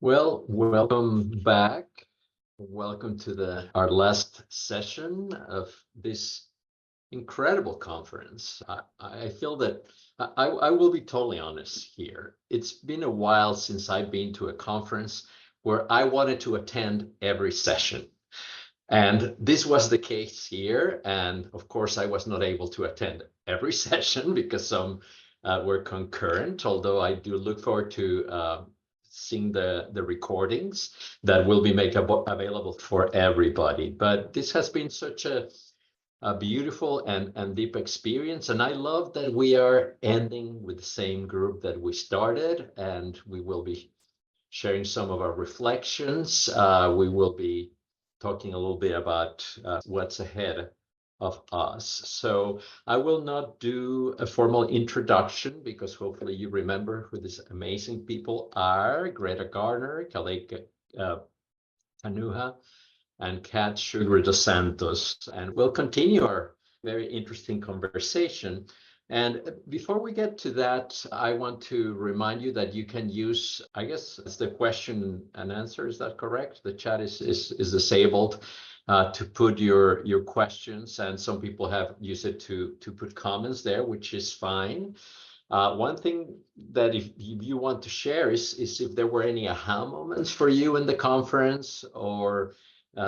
Well, welcome back. Welcome to our last session of this incredible conference. I feel that I will be totally honest here. It's been a while since I've been to a conference where I wanted to attend every session. And this was the case here. And of course, I was not able to attend every session because some were concurrent, although I do look forward to seeing the recordings that will be made available for everybody. But this has been such a beautiful and deep experience. And I love that we are ending with the same group that we started, and we will be sharing some of our reflections. We will be talking a little bit about what's ahead of us. So I will not do a formal introduction because hopefully you remember who these amazing people are: Gretta, Gardner, Kalei, Kanuha, and Shugrue Santos. And we'll continue our very interesting conversation. And before we get to that, I want to remind you that you can use, I guess it's the question and answer. Is that correct? The chat is disabled to put your questions, and some people have used it to put comments there, which is fine. One thing that if you want to share is if there were any aha moments for you in the conference, or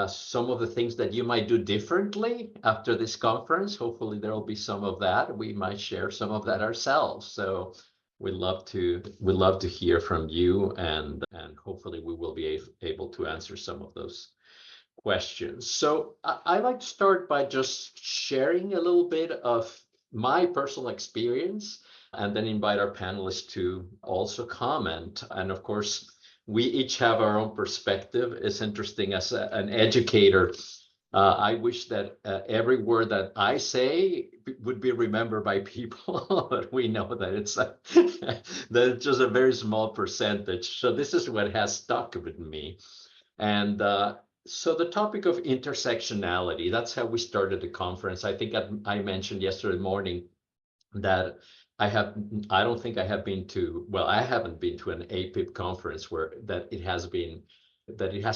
some of the things that you might do differently after this conference. Hopefully there will be some of that. We might share some of that ourselves. So we'd love to hear from you, and hopefully we will be able to answer some of those questions. So I like to start by just sharing a little bit of my personal experience, and then invite our panelists to also comment. And of course, we each have our own perspective. It's interesting as an educator. I wish that every word that I say would be remembered by people, but we know that it's that it's just a very small percentage. So this is what has stuck with me. And so the topic of intersectionality, that's how we started the conference. I think I mentioned yesterday morning that I don't think I have been to, well, I haven't been to an APIP conference where it has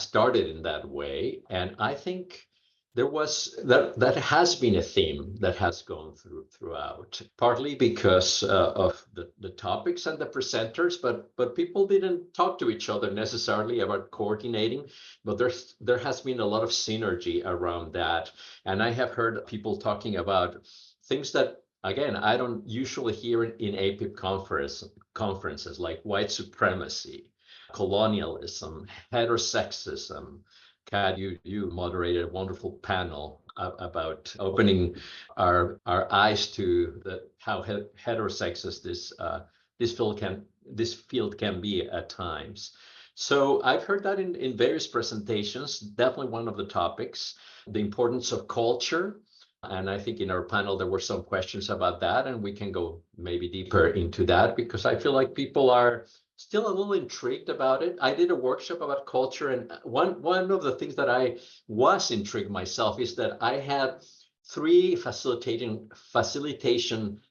started in that way. And I think that has been a theme that has gone throughout, partly because of the topics and the presenters, but people didn't talk to each other necessarily about coordinating, but there has been a lot of synergy around that. And I have heard people talking about things that, again, I don't usually hear in APIP conferences, like white supremacy, colonialism, heterosexism. Kat, you moderated a wonderful panel about opening our eyes to how heterosexist this field can be at times. So I've heard that in various presentations. Definitely one of the topics, the importance of culture. And I think in our panel, there were some questions about that, and we can go maybe deeper into that because I feel like people are still a little intrigued about it. I did a workshop about culture, and one of the things that I was intrigued myself is that I had 3 facilitation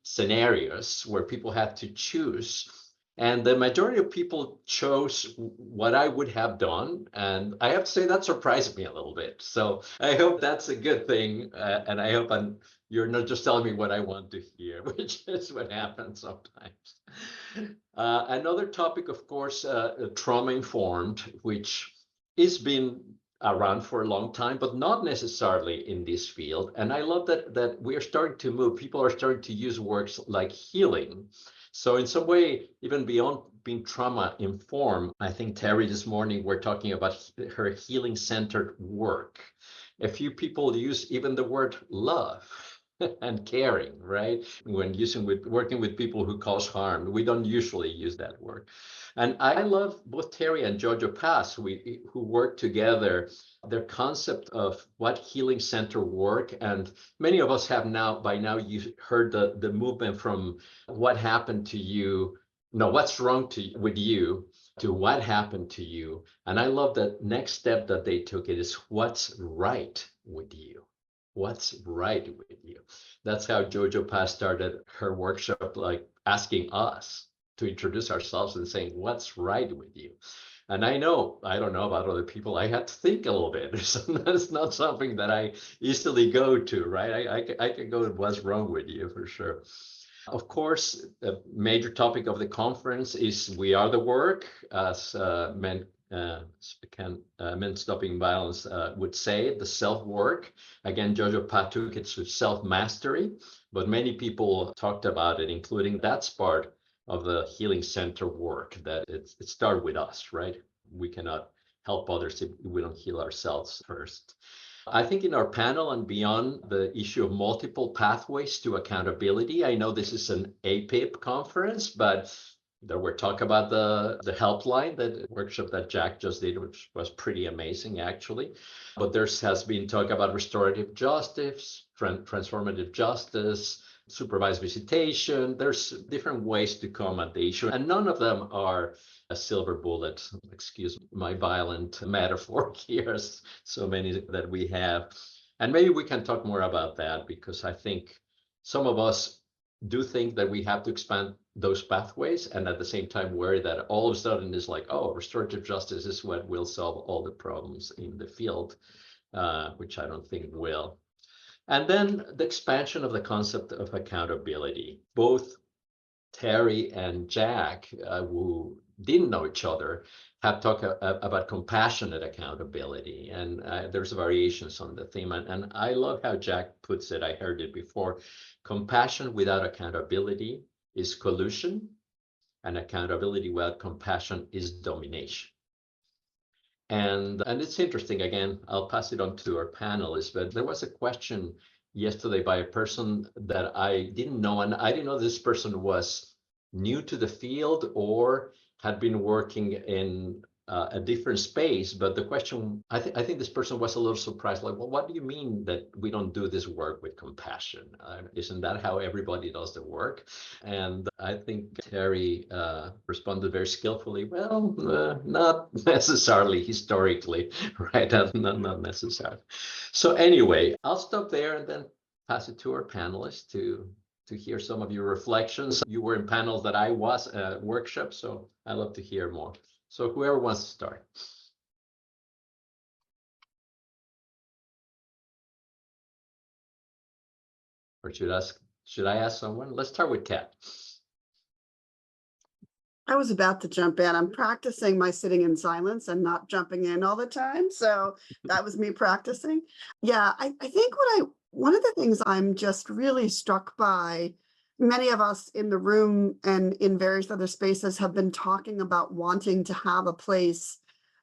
scenarios where people had to choose. And the majority of people chose what I would have done. And I have to say that surprised me a little bit. So I hope that's a good thing. And I hope you're not just telling me what I want to hear, which is what happens sometimes. Another topic, of course, trauma-informed, which has been around for a long time, but not necessarily in this field. And I love that we are starting to move. People are starting to use words like healing. So in some way, even beyond being trauma-informed, I think Terry this morning, we're talking about her healing-centered work. A few people use even the word love and caring, right? When working with people who cause harm, we don't usually use that word. And I love both Terry and Jojo Pass, who work together, their concept of what healing center work. And many of us have by now you heard the movement from what happened to you, no, what's wrong with you, to what happened to you. And I love that next step that they took. It is what's right with you. What's right with you? That's how Jojo Pass started her workshop, like asking us to introduce ourselves and saying, what's right with you? And I don't know about other people. I had to think a little bit. So that's not something that I easily go to, right? I can go, what's wrong with you, for sure. Of course, a major topic of the conference is We Are the Work, as men stopping violence would say, the self-work. Again, Jojo Pat took it to self-mastery, but many people talked about it, including that's part of the healing center work, that it started with us, right? We cannot help others if we don't heal ourselves first. I think in our panel and beyond, the issue of multiple pathways to accountability. I know this is an APIP conference, but there were talk about the helpline, that workshop that Jack just did, which was pretty amazing, actually. But there has been talk about restorative justice, transformative justice, supervised visitation. There's different ways to come at the issue, and none of them are a silver bullet. Excuse my violent metaphor here, so many that we have. And maybe we can talk more about that, because I think some of us do think that we have to expand those pathways, and at the same time worry that all of a sudden is like, oh, restorative justice is what will solve all the problems in the field, which I don't think will. And then the expansion of the concept of accountability. Both Terry and Jack, who didn't know each other, have talked about compassionate accountability. And there's variations on the theme. And I love how Jack puts it. I heard it before. Compassion without accountability is collusion, and accountability without compassion is domination. And it's interesting, again, I'll pass it on to our panelists, but there was a question yesterday by a person that I didn't know, and I didn't know this person was new to the field or had been working in a different space. But the question, I think this person was a little surprised, like, well, what do you mean that we don't do this work with compassion? Isn't that how everybody does the work? And I think Terry responded very skillfully, well, not necessarily historically, right? Not necessarily. So anyway, I'll stop there and then pass it to our panelists to hear some of your reflections. You were in panels that I was at workshops, so I'd love to hear more. So whoever wants to start. Or should I ask someone? Let's start with Kat. I was about to jump in. I'm practicing my sitting in silence and not jumping in all the time. So that was me practicing. Yeah, I think one of the things I'm just really struck by, many of us in the room and in various other spaces have been talking about wanting to have a place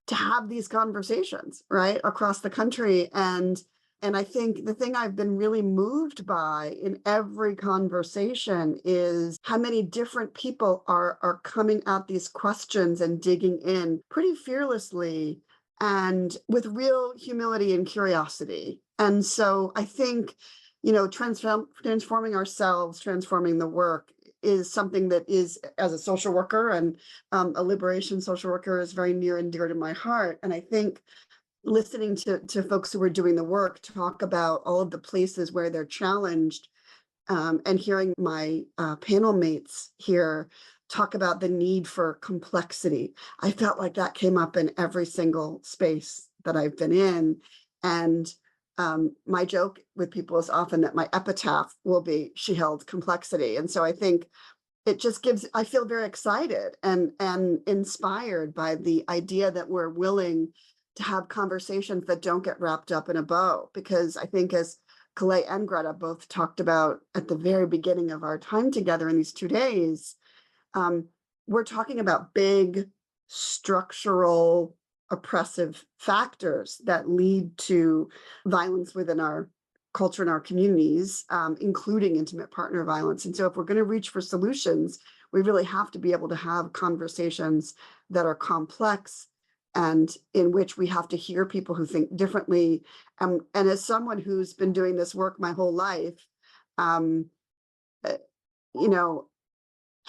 to have these conversations, right, across the country. And I think the thing I've been really moved by in every conversation is how many different people are coming at these questions and digging in pretty fearlessly and with real humility and curiosity. And so I think, transforming ourselves, transforming the work is something that is, as a social worker and a liberation social worker, is very near and dear to my heart. And I think listening to folks who are doing the work talk about all of the places where they're challenged, and hearing my panel mates here talk about the need for complexity. I felt like that came up in every single space that I've been in. And my joke with people is often that my epitaph will be, she held complexity. And so I think it just I feel very excited and inspired by the idea that we're willing to have conversations that don't get wrapped up in a bow. Because I think, as Kalei and Gretta both talked about at the very beginning of our time together in these 2 days, we're talking about big structural oppressive factors that lead to violence within our culture and our communities, including intimate partner violence. And so if we're going to reach for solutions, we really have to be able to have conversations that are complex and in which we have to hear people who think differently. And as someone who's been doing this work my whole life,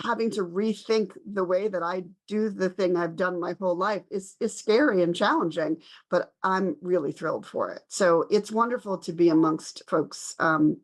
having to rethink the way that I do the thing I've done my whole life is scary and challenging, but I'm really thrilled for it. So it's wonderful to be amongst folks. And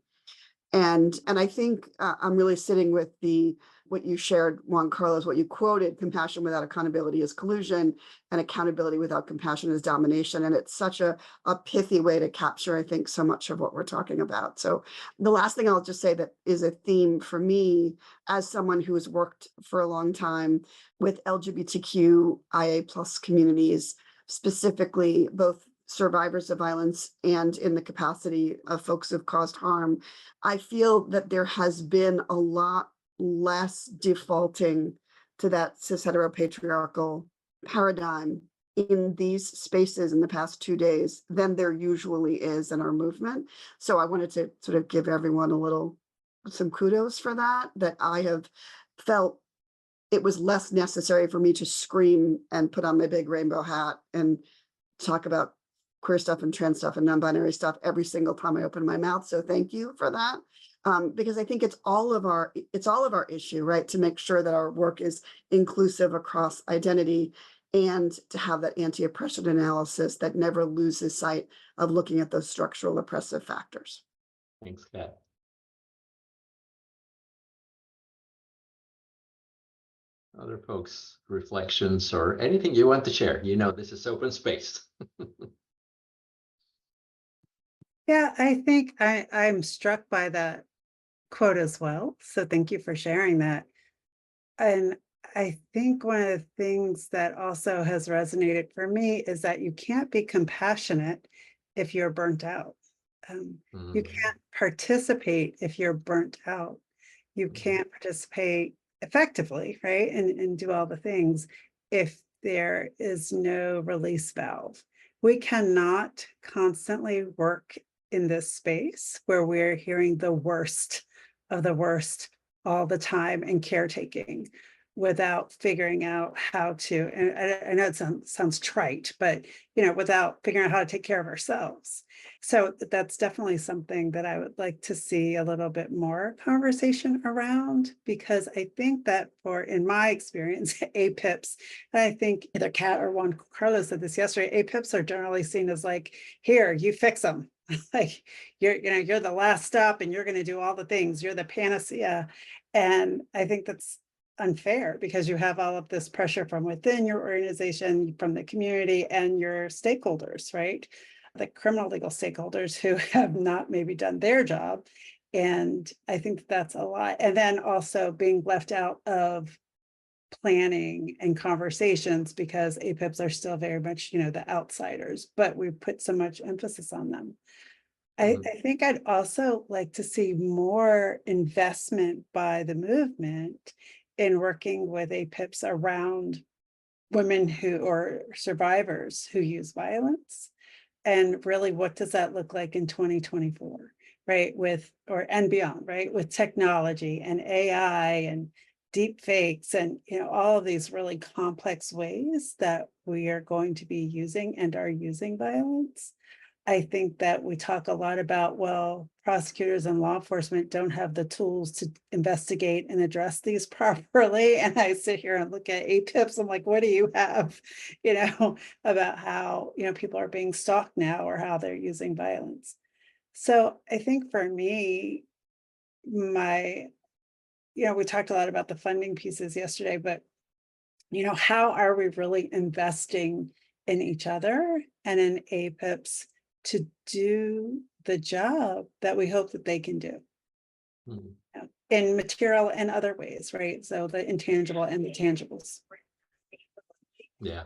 I think I'm really sitting with the what you shared, Juan Carlos, what you quoted, compassion without accountability is collusion, and accountability without compassion is domination. And it's such a pithy way to capture, I think, so much of what we're talking about. So the last thing I'll just say that is a theme for me, as someone who has worked for a long time with LGBTQIA plus communities, specifically both survivors of violence and in the capacity of folks who've caused harm, I feel that there has been a lot less defaulting to that cis heteropatriarchal paradigm in these spaces in the past 2 days than there usually is in our movement. So I wanted to sort of give everyone some kudos for that I have felt it was less necessary for me to scream and put on my big rainbow hat and talk about queer stuff and trans stuff and non-binary stuff every single time I open my mouth. So thank you for that. Because I think it's all of our issue, right? To make sure that our work is inclusive across identity and to have that anti-oppression analysis that never loses sight of looking at those structural oppressive factors. Thanks, Kat. Other folks, reflections or anything you want to share? This is open space. Yeah, I think I'm struck by that quote as well. So thank you for sharing that. And I think one of the things that also has resonated for me is that you can't be compassionate if you're burnt out. You can't participate if you're burnt out. You can't participate effectively, right? And do all the things if there is no release valve. We cannot constantly work in this space where we're hearing the worst of the worst all the time and caretaking without figuring out how to, and I know it sounds trite, but without figuring out how to take care of ourselves. So that's definitely something that I would like to see a little bit more conversation around, because I think that in my experience, APIPs, and I think either Kat or Juan Carlos said this yesterday, APIPs are generally seen as like, here, you fix them. Like you're the last stop and you're going to do all the things. You're the panacea. And I think that's unfair because you have all of this pressure from within your organization, from the community and your stakeholders, right? The criminal legal stakeholders who have not maybe done their job. And I think that's a lot. And then also being left out of planning and conversations because APIPs are still very much, the outsiders, but we put so much emphasis on them. I think I'd also like to see more investment by the movement in working with APIPs around women or survivors who use violence. And really, what does that look like in 2024, right? And beyond, right? With technology and AI and deep fakes and, all of these really complex ways that we are going to be using and are using violence. I think that we talk a lot about, well, prosecutors and law enforcement don't have the tools to investigate and address these properly. And I sit here and look at APIPs. I'm like, what do you have, about how, people are being stalked now or how they're using violence. So I think for me, we talked a lot about the funding pieces yesterday, but, how are we really investing in each other and in APIPs to do the job that we hope that they can do in material and other ways, right? So the intangible and the tangibles. Yeah.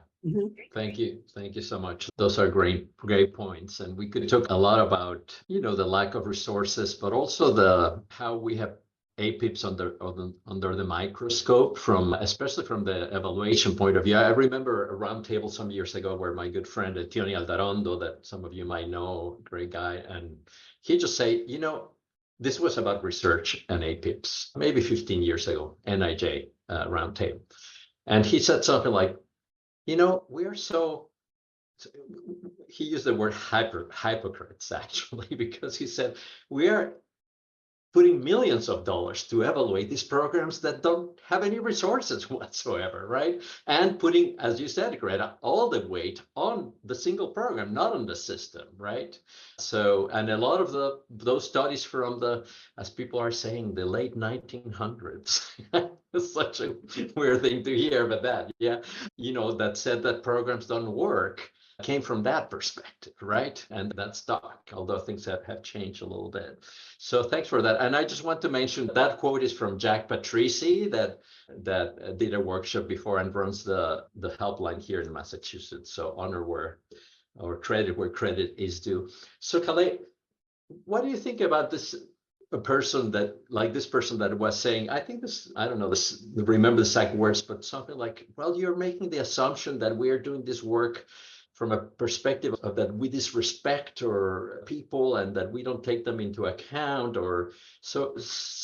Thank you so much. Those are great points. And we could talk a lot about the lack of resources, but also how we have APIPs under the microscope, especially from the evaluation point of view. I remember a roundtable some years ago where my good friend Tony Aldarondo, that some of you might know, great guy, and he just say, this was about research and APIPs, maybe 15 years ago, NIJ roundtable, and he said something like, we are so. He used the word hypocrites actually, because he said we are putting millions of dollars to evaluate these programs that don't have any resources whatsoever, right? And putting, as you said, Greta, all the weight on the single program, not on the system, right? So, and a lot of those studies from as people are saying, the late 1900s, such a weird thing to hear, but that, yeah, that said that programs don't work came from that perspective, right? And that stuck, although things have changed a little bit. So thanks for that. And I just want to mention that quote is from Jack Patrici that did a workshop before and runs the helpline here in Massachusetts. So honor where credit is due. So Kalei, what do you think about this? A person that, like this person that was saying, I think this, I don't know, remember the exact words, but something like, well, you're making the assumption that we are doing this work from a perspective of that we disrespect or people and that we don't take them into account, or so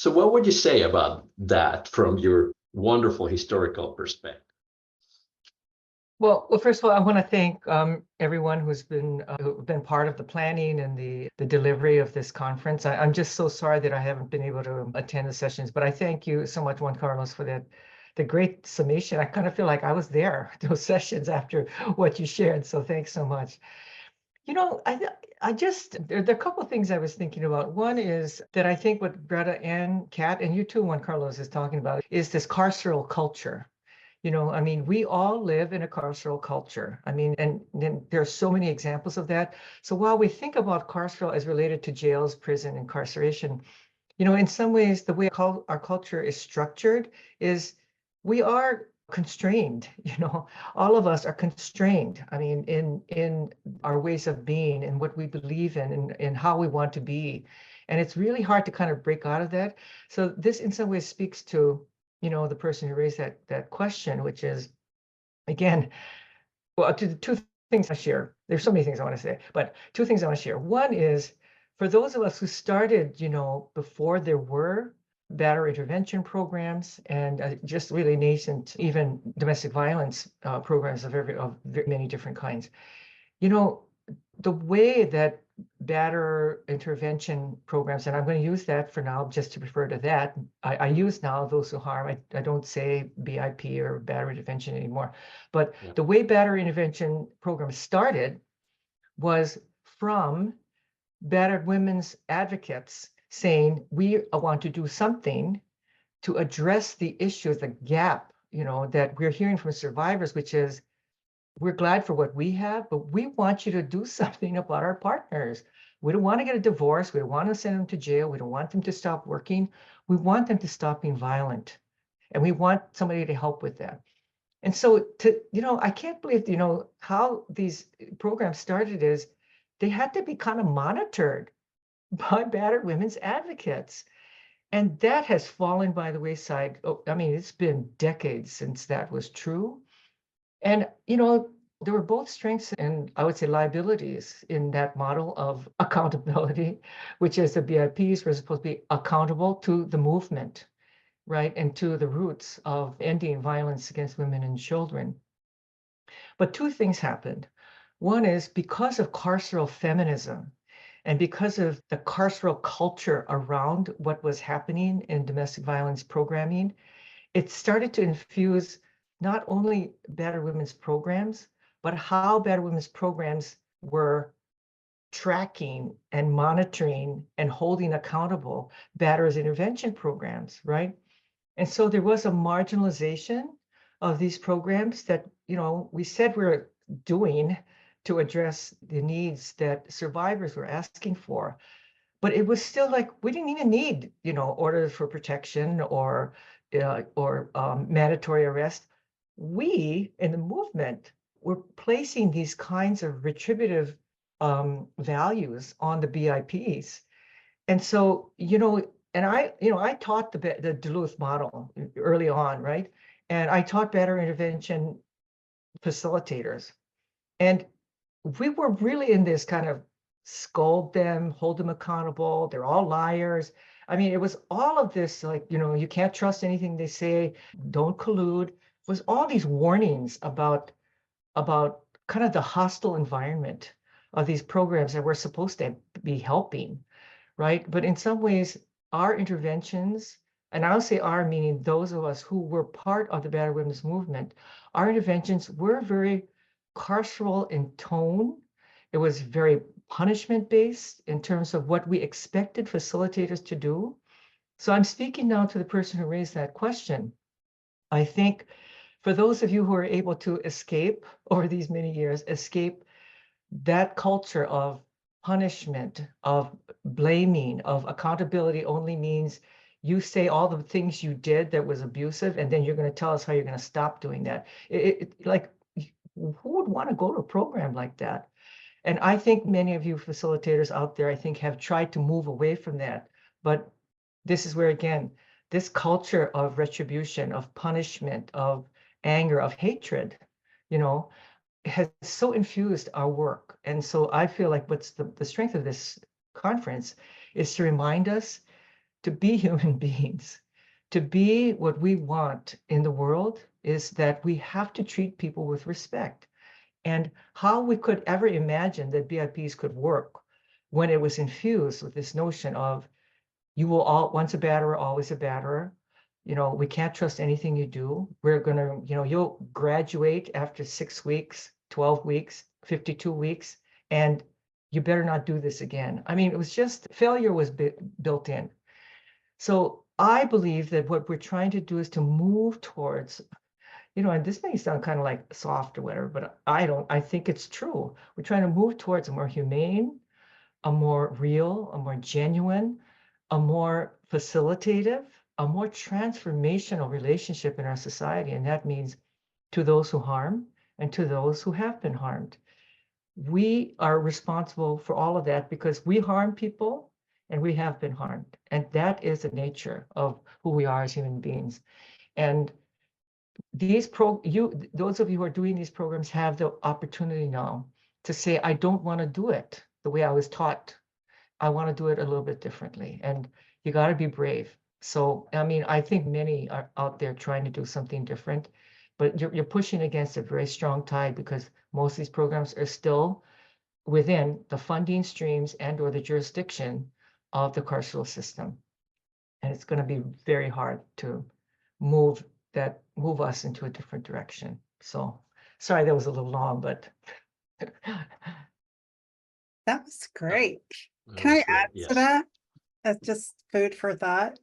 what would you say about that from your wonderful historical perspective? Well, first of all, I want to thank everyone who's been part of the planning and the delivery of this conference. I'm just so sorry that I haven't been able to attend the sessions, but I thank you so much, Juan Carlos, for the great summation. I kind of feel like I was there, those sessions after what you shared. So thanks so much. I just, there are a couple of things I was thinking about. One is that I think what Gretta and Kat, and you too, Juan Carlos, is talking about is this carceral culture. I mean, we all live in a carceral culture. I mean, and then there are so many examples of that. So while we think about carceral as related to jails, prison, incarceration, in some ways, the way our culture is structured is we are constrained. All of us are constrained. I mean, in our ways of being and what we believe in and how we want to be. And it's really hard to kind of break out of that. So this in some ways speaks to the person who raised that question, which is, again, well, two things I share. There's so many things I want to say, but two things I want to share. One is, for those of us who started, before there were batterer intervention programs and just really nascent, even domestic violence programs of very many different kinds, the way that batterer intervention programs, and I'm going to use that for now just to refer to that. I use now those who harm. I don't say BIP or batterer intervention anymore. But yeah, the way batterer intervention programs started was from battered women's advocates saying, we want to do something to address the issues, the gap, that we're hearing from survivors, which is, we're glad for what we have, but we want you to do something about our partners. We don't want to get a divorce. We don't want to send them to jail. We don't want them to stop working. We want them to stop being violent. And we want somebody to help with that. And so I can't believe, how these programs started is they had to be kind of monitored by battered women's advocates. And that has fallen by the wayside. I mean, it's been decades since that was true. And, there were both strengths and I would say liabilities in that model of accountability, which is the BIPs were supposed to be accountable to the movement, right? And to the roots of ending violence against women and children. But two things happened. One is because of carceral feminism and because of the carceral culture around what was happening in domestic violence programming, it started to infuse not only battered women's programs, but how battered women's programs were tracking and monitoring and holding accountable batterers intervention programs, right? And so there was a marginalization of these programs that, we said we were doing to address the needs that survivors were asking for. But it was still like, we didn't even need, orders for protection or mandatory arrest. We in the movement were placing these kinds of retributive values on the BIPs. And so, and I taught the Duluth model early on, right? And I taught batterer intervention facilitators. And we were really in this kind of scold them, hold them accountable. They're all liars. I mean, it was all of this, like, you can't trust anything they say, don't collude. It was all these warnings about kind of the hostile environment of these programs that we're supposed to be helping, right? But in some ways, our interventions, and I'll say our, meaning those of us who were part of the battered women's movement, our interventions were very carceral in tone. It was very punishment-based in terms of what we expected facilitators to do. So I'm speaking now to the person who raised that question. I think for those of you who are able to escape over these many years, escape that culture of punishment, of blaming, of accountability only means you say all the things you did that was abusive, and then you're going to tell us how you're going to stop doing that. Like, who would want to go to a program like that? And I think many of you facilitators out there, I think, have tried to move away from that. But this is where, again, this culture of retribution, of punishment, of anger, of hatred, you know, has so infused our work. And so I feel like what's the strength of this conference is to remind us to be human beings, to be what we want in the world, is that we have to treat people with respect. And how we could ever imagine that BIPs could work when it was infused with this notion of you will all, once a batterer, always a batterer. You know, we can't trust anything you do. We're going to, you know, you'll graduate after 6 weeks, 12 weeks, 52 weeks, and you better not do this again. I mean, it was just failure was built in. So I believe that what we're trying to do is to move towards, you know, and this may sound kind of like soft or whatever, but I think it's true. We're trying to move towards a more humane, a more real, a more genuine, a more facilitative, a more transformational relationship in our society. And that means to those who harm and to those who have been harmed. We are responsible for all of that because we harm people and we have been harmed. And that is the nature of who we are as human beings. And those of you who are doing these programs have the opportunity now to say, I don't want to do it the way I was taught. I want to do it a little bit differently. And you got to be brave. So, I mean, I think many are out there trying to do something different, but you're pushing against a very strong tide because most of these programs are still within the funding streams and or the jurisdiction of the carceral system. And it's going to be very hard to move us into a different direction. So sorry, that was a little long, but That was great. That Can I was great, add yes. to that? That's just food for thought.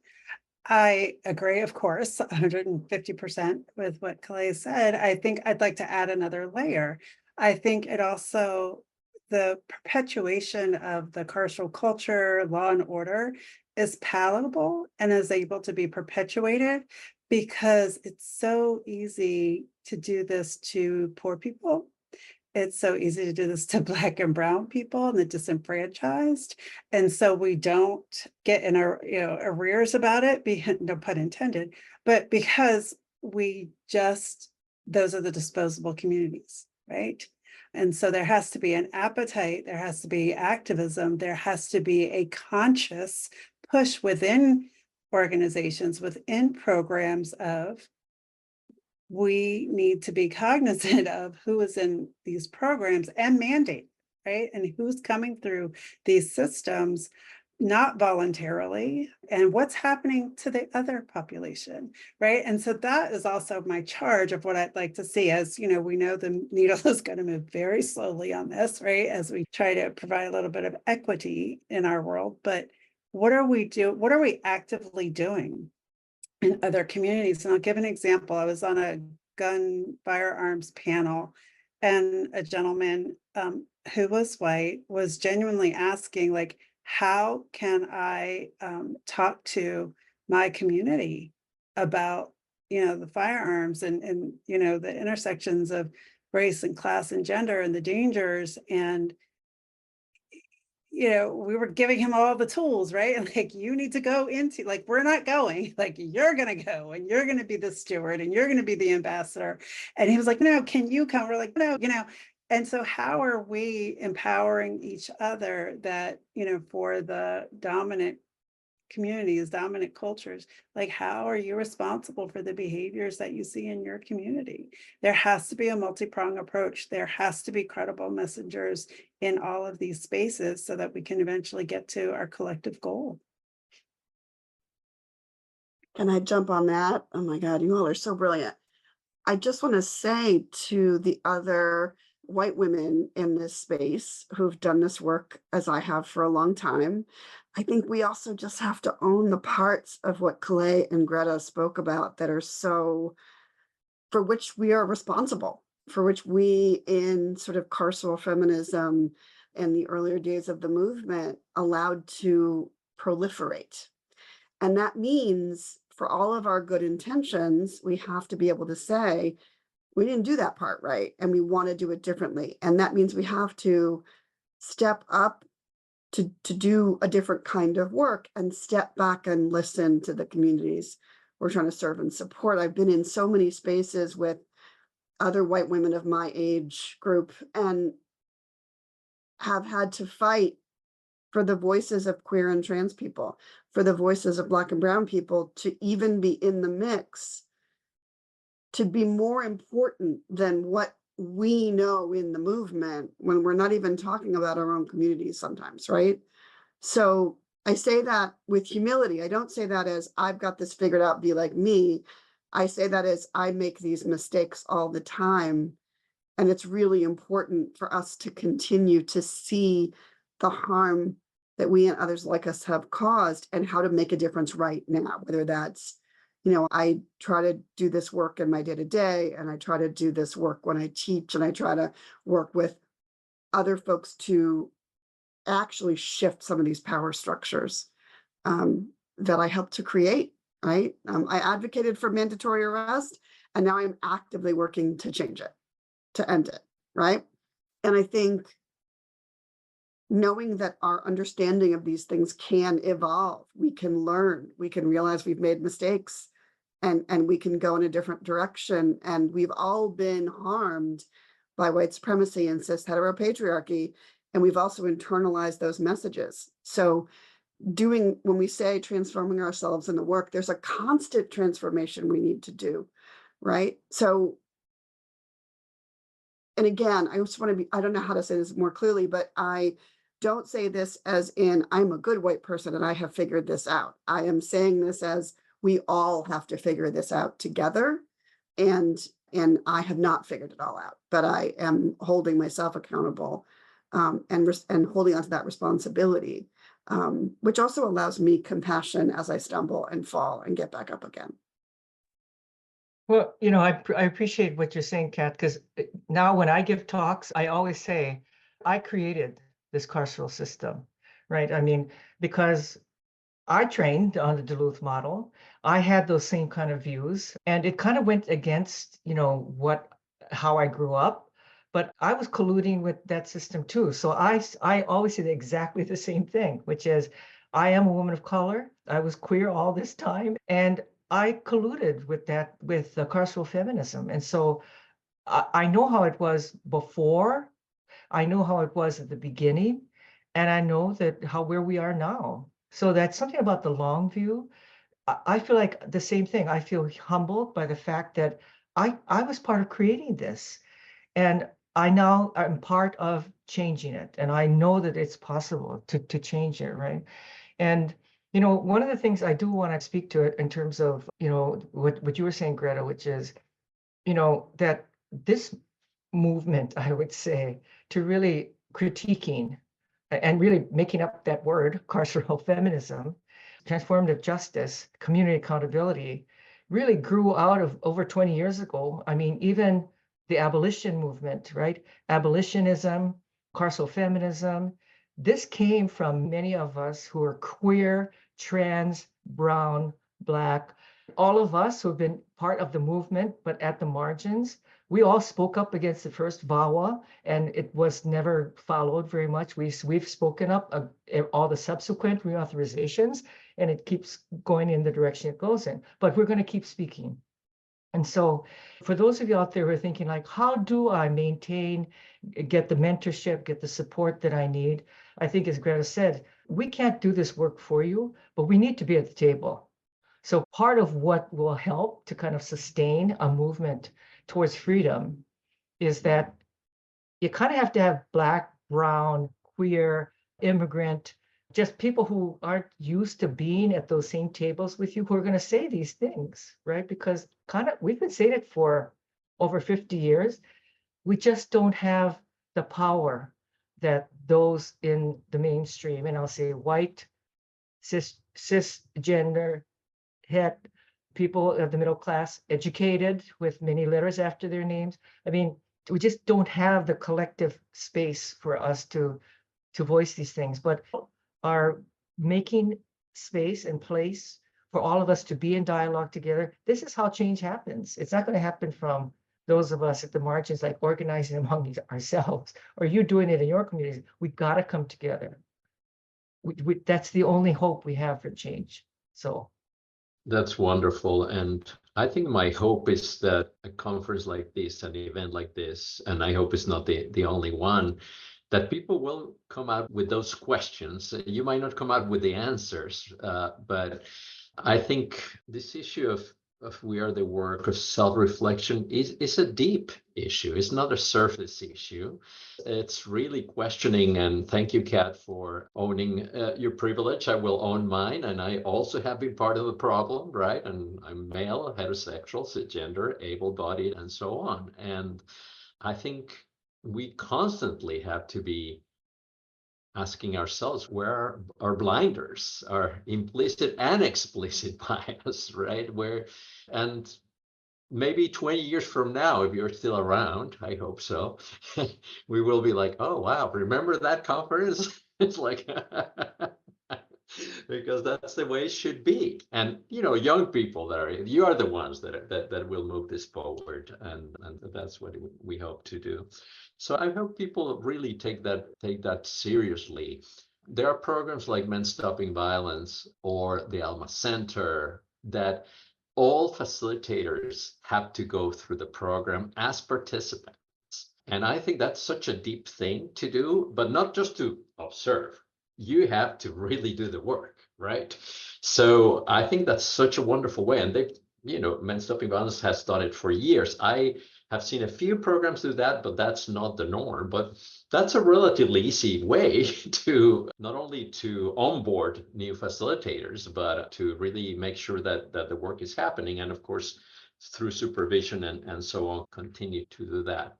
I agree, of course, 150% with what Kalei said. I think I'd like to add another layer. I think it also, the perpetuation of the carceral culture, law and order is palatable and is able to be perpetuated because it's so easy to do this to poor people. It's so easy to do this to Black and brown people and the disenfranchised. And so we don't get in our arrears about it, no pun intended, but because those are the disposable communities, right? And so there has to be an appetite, there has to be activism, there has to be a conscious push within organizations, within programs of, we need to be cognizant of who is in these programs and mandate, right? And who's coming through these systems, not voluntarily, and what's happening to the other population, right? And so that is also my charge of what I'd like to see. As you know, we know the needle is going to move very slowly on this, right? As we try to provide a little bit of equity in our world, but what are we actively doing in other communities? And I'll give an example. I was on a gun firearms panel, and a gentleman who was white was genuinely asking, like, how can I talk to my community about, the firearms and the intersections of race and class and gender and the dangers. And we were giving him all the tools, right? And like, you need to go into, like, we're not going, like, you're going to go and you're going to be the steward and you're going to be the ambassador. And he was like, no, can you come? We're like, no, And so how are we empowering each other that, for the dominant communities, dominant cultures, like, how are you responsible for the behaviors that you see in your community? There has to be a multi-pronged approach. There has to be credible messengers in all of these spaces so that we can eventually get to our collective goal. Can I jump on that? Oh my God, you all are so brilliant. I just want to say to the other white women in this space who've done this work as I have for a long time, I think we also just have to own the parts of what Kalei and Gretta spoke about that are so for which we are responsible, for which we in sort of carceral feminism in the earlier days of the movement allowed to proliferate. And that means for all of our good intentions, we have to be able to say, we didn't do that part right, and we want to do it differently. And that means we have to step up to do a different kind of work and step back and listen to the communities we're trying to serve and support. I've been in so many spaces with other white women of my age group and have had to fight for the voices of queer and trans people, for the voices of Black and brown people to even be in the mix, to be more important than what we know in the movement when we're not even talking about our own communities sometimes, right? So I say that with humility. I don't say that as I've got this figured out, be like me. I say that as I make these mistakes all the time. And it's really important for us to continue to see the harm that we and others like us have caused and how to make a difference right now, whether that's, I try to do this work in my day-to-day, and I try to do this work when I teach, and I try to work with other folks to actually shift some of these power structures that I helped to create, right? I advocated for mandatory arrest, and now I'm actively working to change it, to end it, right? And I think knowing that our understanding of these things can evolve, we can learn, we can realize we've made mistakes, and we can go in a different direction. And we've all been harmed by white supremacy and cis heteropatriarchy, and we've also internalized those messages. So when we say transforming ourselves in the work, there's a constant transformation we need to do, right? So, and again, I just want to I don't know how to say this more clearly, but I don't say this as in I'm a good white person and I have figured this out. I am saying this as we all have to figure this out together. And I have not figured it all out, but I am holding myself accountable and holding onto that responsibility, which also allows me compassion as I stumble and fall and get back up again. Well, I appreciate what you're saying, Kat, because now when I give talks, I always say, I created this carceral system, right? I mean, because I trained on the Duluth model, I had those same kind of views, and it kind of went against, how I grew up, but I was colluding with that system too. So I always say exactly the same thing, which is, I am a woman of color. I was queer all this time, and I colluded with that, with carceral feminism. And so I know how it was before, I know how it was at the beginning, and I know where we are now. So that's something about the long view. I feel like the same thing. I feel humbled by the fact that I was part of creating this, and I now am part of changing it. And I know that it's possible to change it, right? And one of the things I do want to speak to it in terms of, what you were saying, Greta, which is, that this movement, I would say, to really critiquing and really making up that word, carceral feminism, transformative justice, community accountability, really grew out of over 20 years ago. I mean, even the abolition movement, right? Abolitionism, carceral feminism, this came from many of us who are queer, trans, brown, Black, all of us who have been part of the movement, but at the margins. We all spoke up against the first VAWA, and it was never followed very much. We've spoken up all the subsequent reauthorizations, and it keeps going in the direction it goes in. But we're going to keep speaking. And so for those of you out there who are thinking like, how do I maintain, get the mentorship, get the support that I need? I think, as Greta said, we can't do this work for you, but we need to be at the table. So part of what will help to kind of sustain a movement towards freedom is that you kind of have to have Black, brown, queer, immigrant, just people who aren't used to being at those same tables with you, who are going to say these things, right? Because we've been saying it for over 50 years. We just don't have the power that those in the mainstream, and I'll say white, cisgender, het people of the middle class, educated with many letters after their names. I mean, we just don't have the collective space for us to voice these things, but are making space and place for all of us to be in dialogue together. This is how change happens. It's not going to happen from those of us at the margins, like organizing among ourselves, or you doing it in your communities. We got to come together. That's the only hope we have for change. So that's wonderful. And I think my hope is that a conference like this, an event like this, and I hope it's not the only one, that people will come out with those questions. You might not come out with the answers, but I think this issue of we are the work of self-reflection is a deep issue. It's not a surface issue. It's really questioning, and thank you, Kat, for owning your privilege. I will own mine, and I also have been part of the problem, right? And I'm male, heterosexual, cisgender, able-bodied, and so on. And I think we constantly have to be asking ourselves where are our blinders, our implicit and explicit bias, right? And maybe 20 years from now, if you're still around, I hope so, we will be like, oh, wow, remember that conference? It's like, because that's the way it should be. And, young people you are the ones that will move this forward. And that's what we hope to do. So I hope people really take that seriously. There are programs like Men Stopping Violence or the Alma Center that all facilitators have to go through the program as participants. And I think that's such a deep thing to do, but not just to observe. You have to really do the work, right? So I think that's such a wonderful way. And Men Stopping Violence has done it for years. I have seen a few programs do that, but that's not the norm. But that's a relatively easy way to not only to onboard new facilitators, but to really make sure that the work is happening. And of course, through supervision and so on, continue to do that.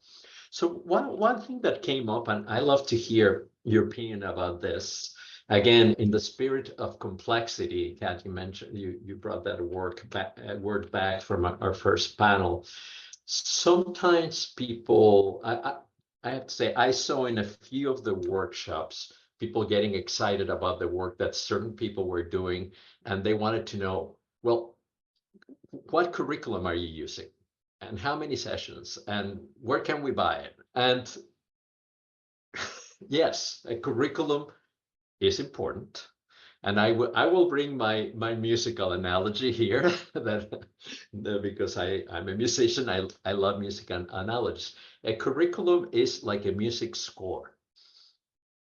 So one thing that came up, and I love to hear your opinion about this, again, in the spirit of complexity, Kat, you mentioned, you brought that word back from our first panel. Sometimes people, I have to say, I saw in a few of the workshops, people getting excited about the work that certain people were doing, and they wanted to know, well, what curriculum are you using? And how many sessions? And where can we buy it? And yes, a curriculum is important. And I will bring my musical analogy here because I'm a musician. I love music and analogies. A curriculum is like a music score.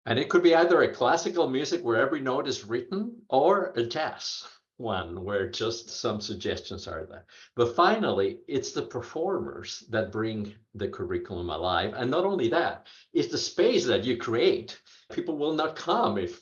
And it could be either a classical music where every note is written, or a jazz one where just some suggestions are there. But finally, it's the performers that bring the curriculum alive. And not only that, it's the space that you create. People will not come if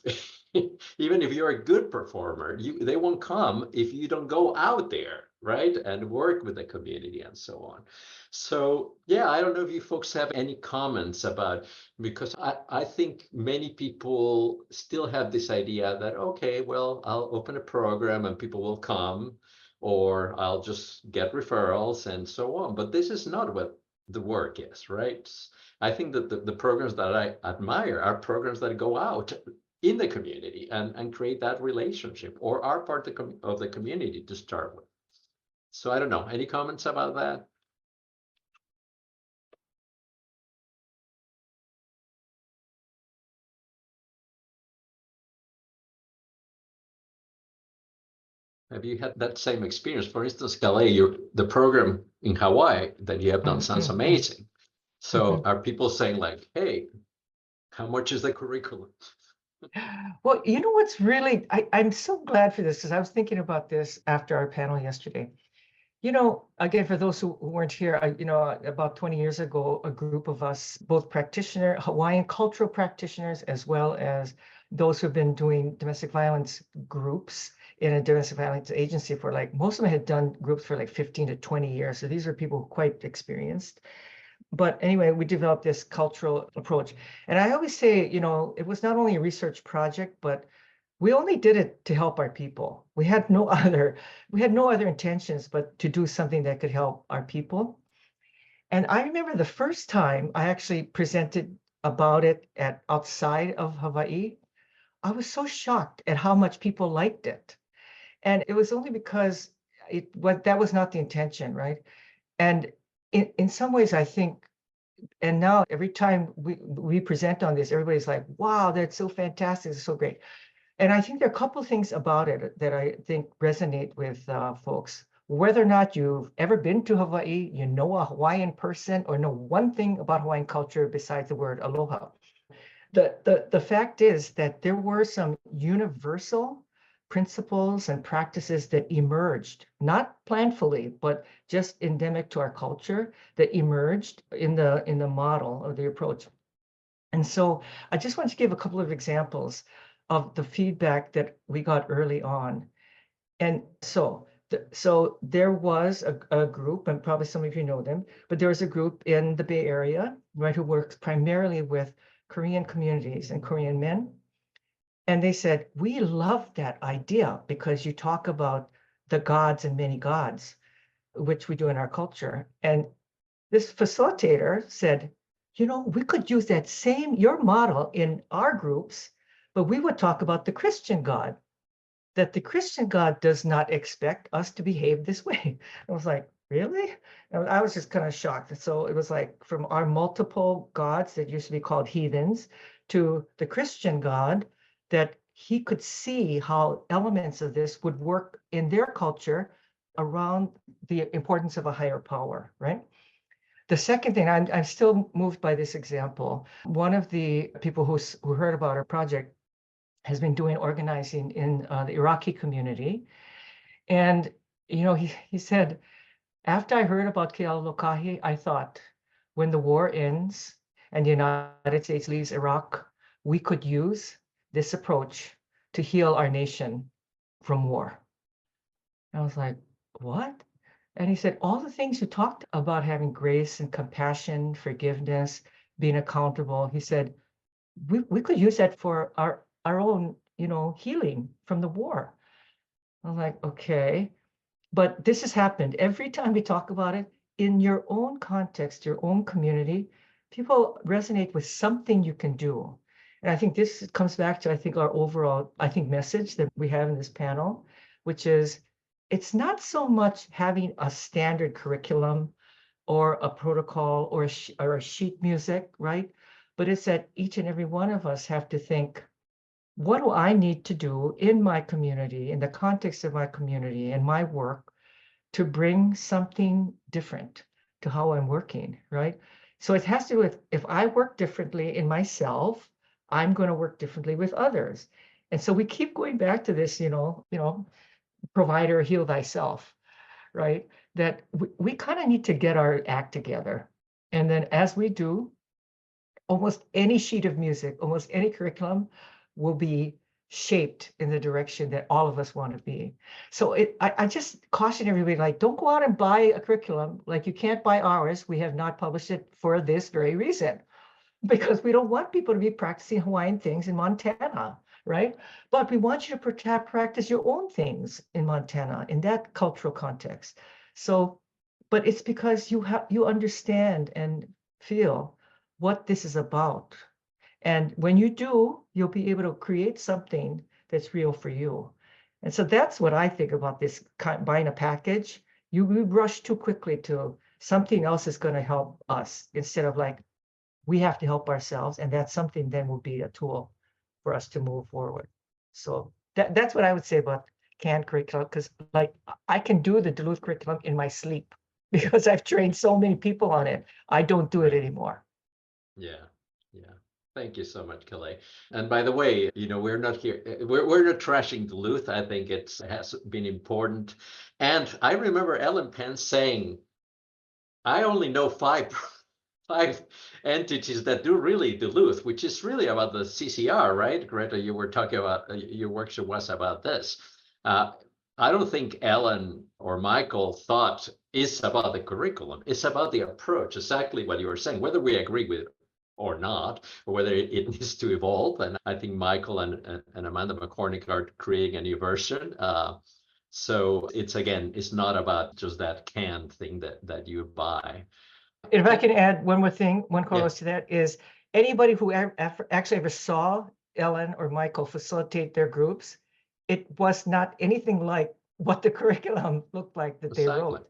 even if you're a good performer, they won't come if you don't go out there, right? And work with the community and so on. So yeah, I don't know if you folks have any comments about, because I think many people still have this idea that, okay, well, I'll open a program and people will come, or I'll just get referrals and so on. But this is not what the work is, right? I think that the programs that I admire are programs that go out in the community and create that relationship, or are part of the community to start with. So I don't know, any comments about that? Have you had that same experience? For instance, Kalei, the program in Hawaii that you have done sounds amazing. So are people saying like, hey, how much is the curriculum? Well, you know what's really, I'm so glad for this, because I was thinking about this after our panel yesterday. Again, for those who weren't here, about 20 years ago, a group of us, both Hawaiian cultural practitioners, as well as those who've been doing domestic violence groups in a domestic violence agency for most of them had done groups for 15 to 20 years. So these are people quite experienced. But anyway, we developed this cultural approach. And I always say, it was not only a research project, but we only did it to help our people. We had no other intentions but to do something that could help our people. And I remember the first time I actually presented about it outside of Hawaii, I was so shocked at how much people liked it. And it was only because that was not the intention, right? And in some ways, I think, and now every time we present on this, everybody's like, wow, that's so fantastic, it's so great. And I think there are a couple of things about it that I think resonate with folks. Whether or not you've ever been to Hawaii, you know a Hawaiian person, or know one thing about Hawaiian culture besides the word aloha. The fact is that there were some universal principles and practices that emerged, not planfully, but just endemic to our culture, that emerged in the model of the approach. And so I just want to give a couple of examples of the feedback that we got early on. And so there was a group, and probably some of you know them, but there was a group in the Bay Area, right, who works primarily with Korean communities and Korean men. And they said, we love that idea because you talk about the gods and many gods, which we do in our culture. And this facilitator said, you know, we could use your model in our groups, but we would talk about the Christian God, that the Christian God does not expect us to behave this way. I was like, really? And I was just kind of shocked. So it was like from our multiple gods that used to be called heathens to the Christian God, that he could see how elements of this would work in their culture around the importance of a higher power, right? The second thing, I'm still moved by this example. One of the people who heard about our project has been doing organizing in the Iraqi community. And, you know, he said, after I heard about Kealokahi, I thought, when the war ends and the United States leaves Iraq, we could use this approach to heal our nation from war. And I was like, what? And he said, all the things you talked about, having grace and compassion, forgiveness, being accountable, he said, we could use that for our own, you know, healing from the war. I was like, okay. But this has happened. Every time we talk about it, in your own context, your own community, people resonate with something you can do. And I think this comes back to, I think, our overall, message that we have in this panel, which is, it's not so much having a standard curriculum or a protocol or a sheet music, right? But it's that each and every one of us have to think, what do I need to do in my community, in the context of my community and my work, to bring something different to how I'm working, right? So it has to do with, if I work differently in myself, I'm going to work differently with others. And so we keep going back to this, you know, provider, heal thyself, right? That we kind of need to get our act together. And then as we do, almost any sheet of music, almost any curriculum will be shaped in the direction that all of us want to be. So I just caution everybody, like, don't go out and buy a curriculum. Like, you can't buy ours. We have not published it for this very reason, because we don't want people to be practicing Hawaiian things in Montana, right? But we want you to practice your own things in Montana, in that cultural context. So, but it's because you understand and feel what this is about. And when you do, you'll be able to create something that's real for you. And so that's what I think about this buying a package. You rush too quickly to something else is going to help us, instead of like, we have to help ourselves. And that's something then will be a tool for us to move forward. So that's what I would say about canned curriculum, because like, I can do the Duluth curriculum in my sleep because I've trained so many people on it. I don't do it anymore. Yeah. Thank you so much, Kalei. And by the way, you know, we're not here, we're not trashing Duluth. I think it has been important. And I remember Ellen Penn saying, I only know five entities that do really Duluth, which is really about the CCR, right? Greta, you were talking about, your workshop was about this. I don't think Ellen or Michael thought it's about the curriculum. It's about the approach, exactly what you were saying, whether we agree with or not, or whether it needs to evolve. And I think Michael and Amanda McCormick are creating a new version. So it's not about just that canned thing that you buy. If I can add one more thing, one Yeah. Carlos, to that is anybody who actually ever saw Ellen or Michael facilitate their groups, it was not anything like what the curriculum looked like that they Exactly. wrote,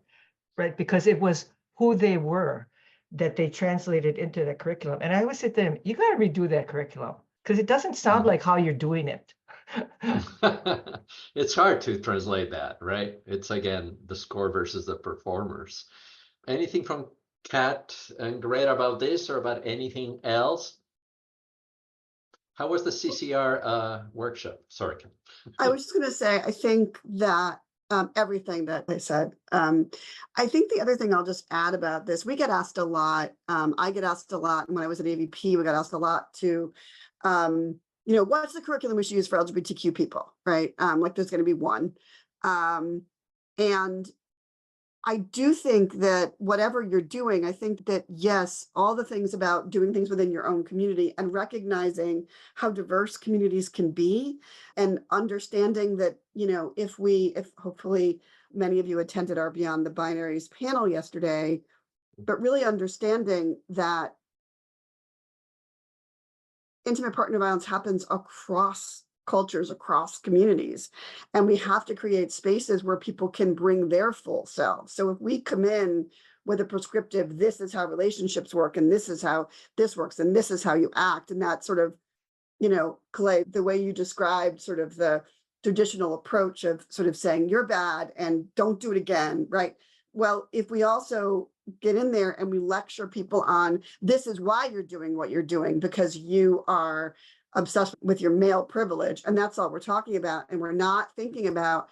right? Because it was who they were that they translated into the curriculum. And I always say to them, you got to redo that curriculum because it doesn't sound like how you're doing it. It's hard to translate that, right? It's again the score versus the performers. Anything from Kat and Greta about this or about anything else? How was the CCR workshop? Sorry, Kat. I was just going to say, I think that everything that they said. I think the other thing I'll just add about this, we get asked a lot. I get asked a lot. When I was at AVP, we got asked a lot to, what's the curriculum we should use for LGBTQ people, right? Like there's going to be one. And I do think that whatever you're doing, I think that, yes, all the things about doing things within your own community and recognizing how diverse communities can be and understanding that, if hopefully many of you attended our Beyond the Binaries panel yesterday, but really understanding that intimate partner violence happens across cultures, across communities, and we have to create spaces where people can bring their full selves. So if we come in with a prescriptive, this is how relationships work, and this is how this works, and this is how you act, and that sort of, Kalei, the way you described sort of the traditional approach of sort of saying you're bad and don't do it again, right? Well, if we also get in there and we lecture people on this is why you're doing what you're doing, because you are obsessed with your male privilege, and that's all we're talking about, and we're not thinking about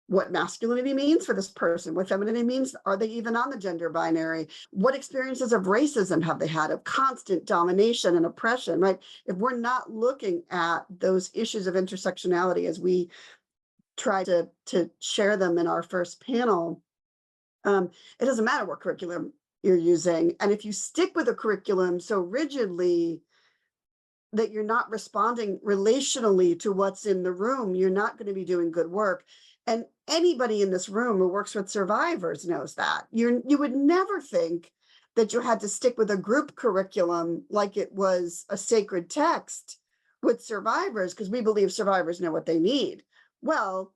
what masculinity means for this person, what femininity means, are they even on the gender binary, what experiences of racism have they had, of constant domination and oppression, right? If we're not looking at those issues of intersectionality as we try to share them in our first panel, it doesn't matter what curriculum you're using. And if you stick with a curriculum so rigidly that you're not responding relationally to what's in the room, you're not going to be doing good work. And anybody in this room who works with survivors knows that. You would never think that you had to stick with a group curriculum like it was a sacred text with survivors, because we believe survivors know what they need. Well,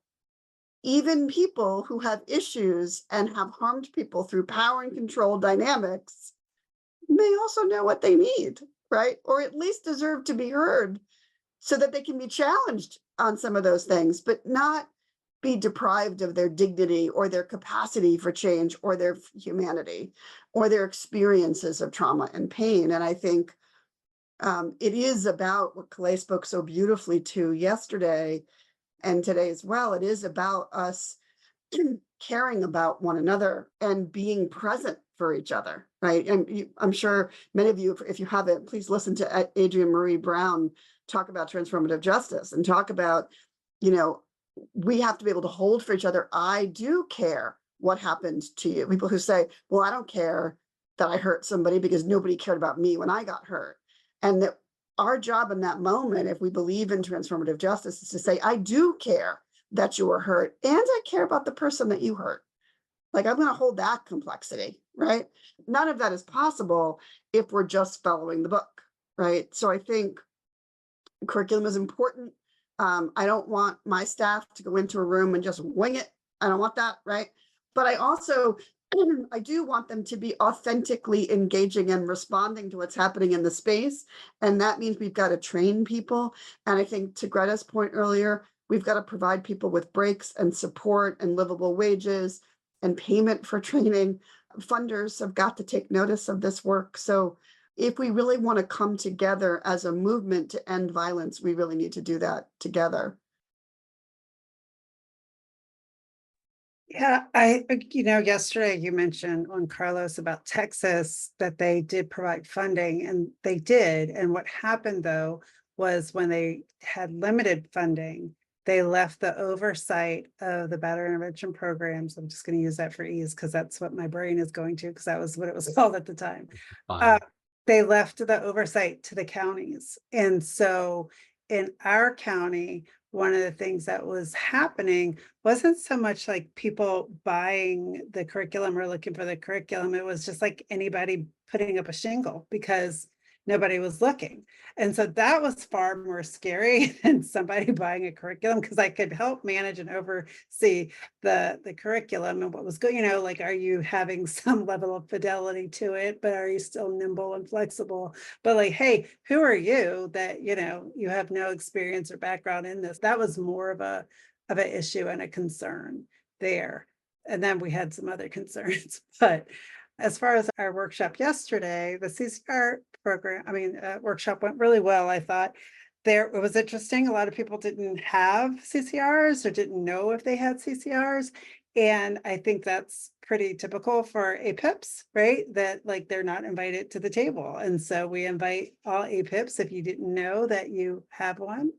even people who have issues and have harmed people through power and control dynamics may also know what they need, right? Or at least deserve to be heard so that they can be challenged on some of those things, but not be deprived of their dignity or their capacity for change or their humanity or their experiences of trauma and pain. And I think it is about what Kalei spoke so beautifully to yesterday and today as well. It is about us caring about one another and being present for each other, right? And I'm sure many of you, if you haven't, please listen to Adrienne Marie Brown talk about transformative justice and talk about, we have to be able to hold for each other. I do care what happened to you. People who say, well, I don't care that I hurt somebody because nobody cared about me when I got hurt. And that our job in that moment, if we believe in transformative justice, is to say, I do care that you were hurt, and I care about the person that you hurt. Like, I'm going to hold that complexity, right? None of that is possible if we're just following the book, right? So I think curriculum is important. I don't want my staff to go into a room and just wing it. I don't want that, right? But I also, I do want them to be authentically engaging and responding to what's happening in the space. And that means we've got to train people. And I think to Greta's point earlier, we've got to provide people with breaks and support and livable wages and payment for training. Funders have got to take notice of this work. So if we really want to come together as a movement to end violence, we really need to do that together. Yeah, yesterday you mentioned on Carlos about Texas that they did provide funding, and they did. And what happened though was when they had limited funding, they left the oversight of the battery intervention programs. I'm just going to use that for ease because that's what my brain is going to, because that was what it was called at the time. they left the oversight to the counties. And so in our county, one of the things that was happening wasn't so much like people buying the curriculum or looking for the curriculum. It was just like anybody putting up a shingle because nobody was looking. And so that was far more scary than somebody buying a curriculum, because I could help manage and oversee the curriculum and what was going, like, are you having some level of fidelity to it, but are you still nimble and flexible? But like, hey, who are you that, you have no experience or background in this? That was more of an issue and a concern there. And then we had some other concerns, but as far as our workshop yesterday, the CCR program, workshop went really well. I thought it was interesting. A lot of people didn't have CCRs or didn't know if they had CCRs. And I think that's pretty typical for APIPs, right? That like they're not invited to the table. And so we invite all APIPs, if you didn't know that you have one,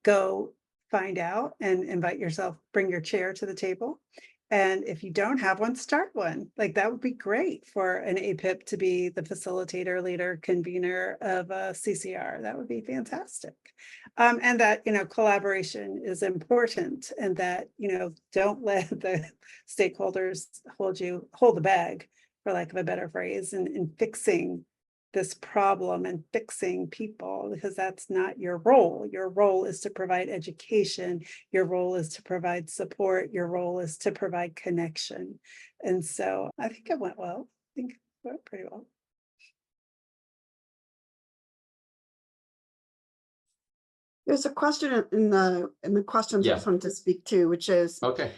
go find out and invite yourself, bring your chair to the table. And if you don't have one, start one. Like that would be great for an APIP to be the facilitator, leader, convener of a CCR. That would be fantastic. And that, collaboration is important, and that, don't let the stakeholders hold the bag, for lack of a better phrase, in fixing this problem and fixing people, because that's not your role. Your role is to provide education. Your role is to provide support. Your role is to provide connection. And so I think it went well. I think it went pretty well. There's a question in the questions I just wanted to speak to, which is, Okay.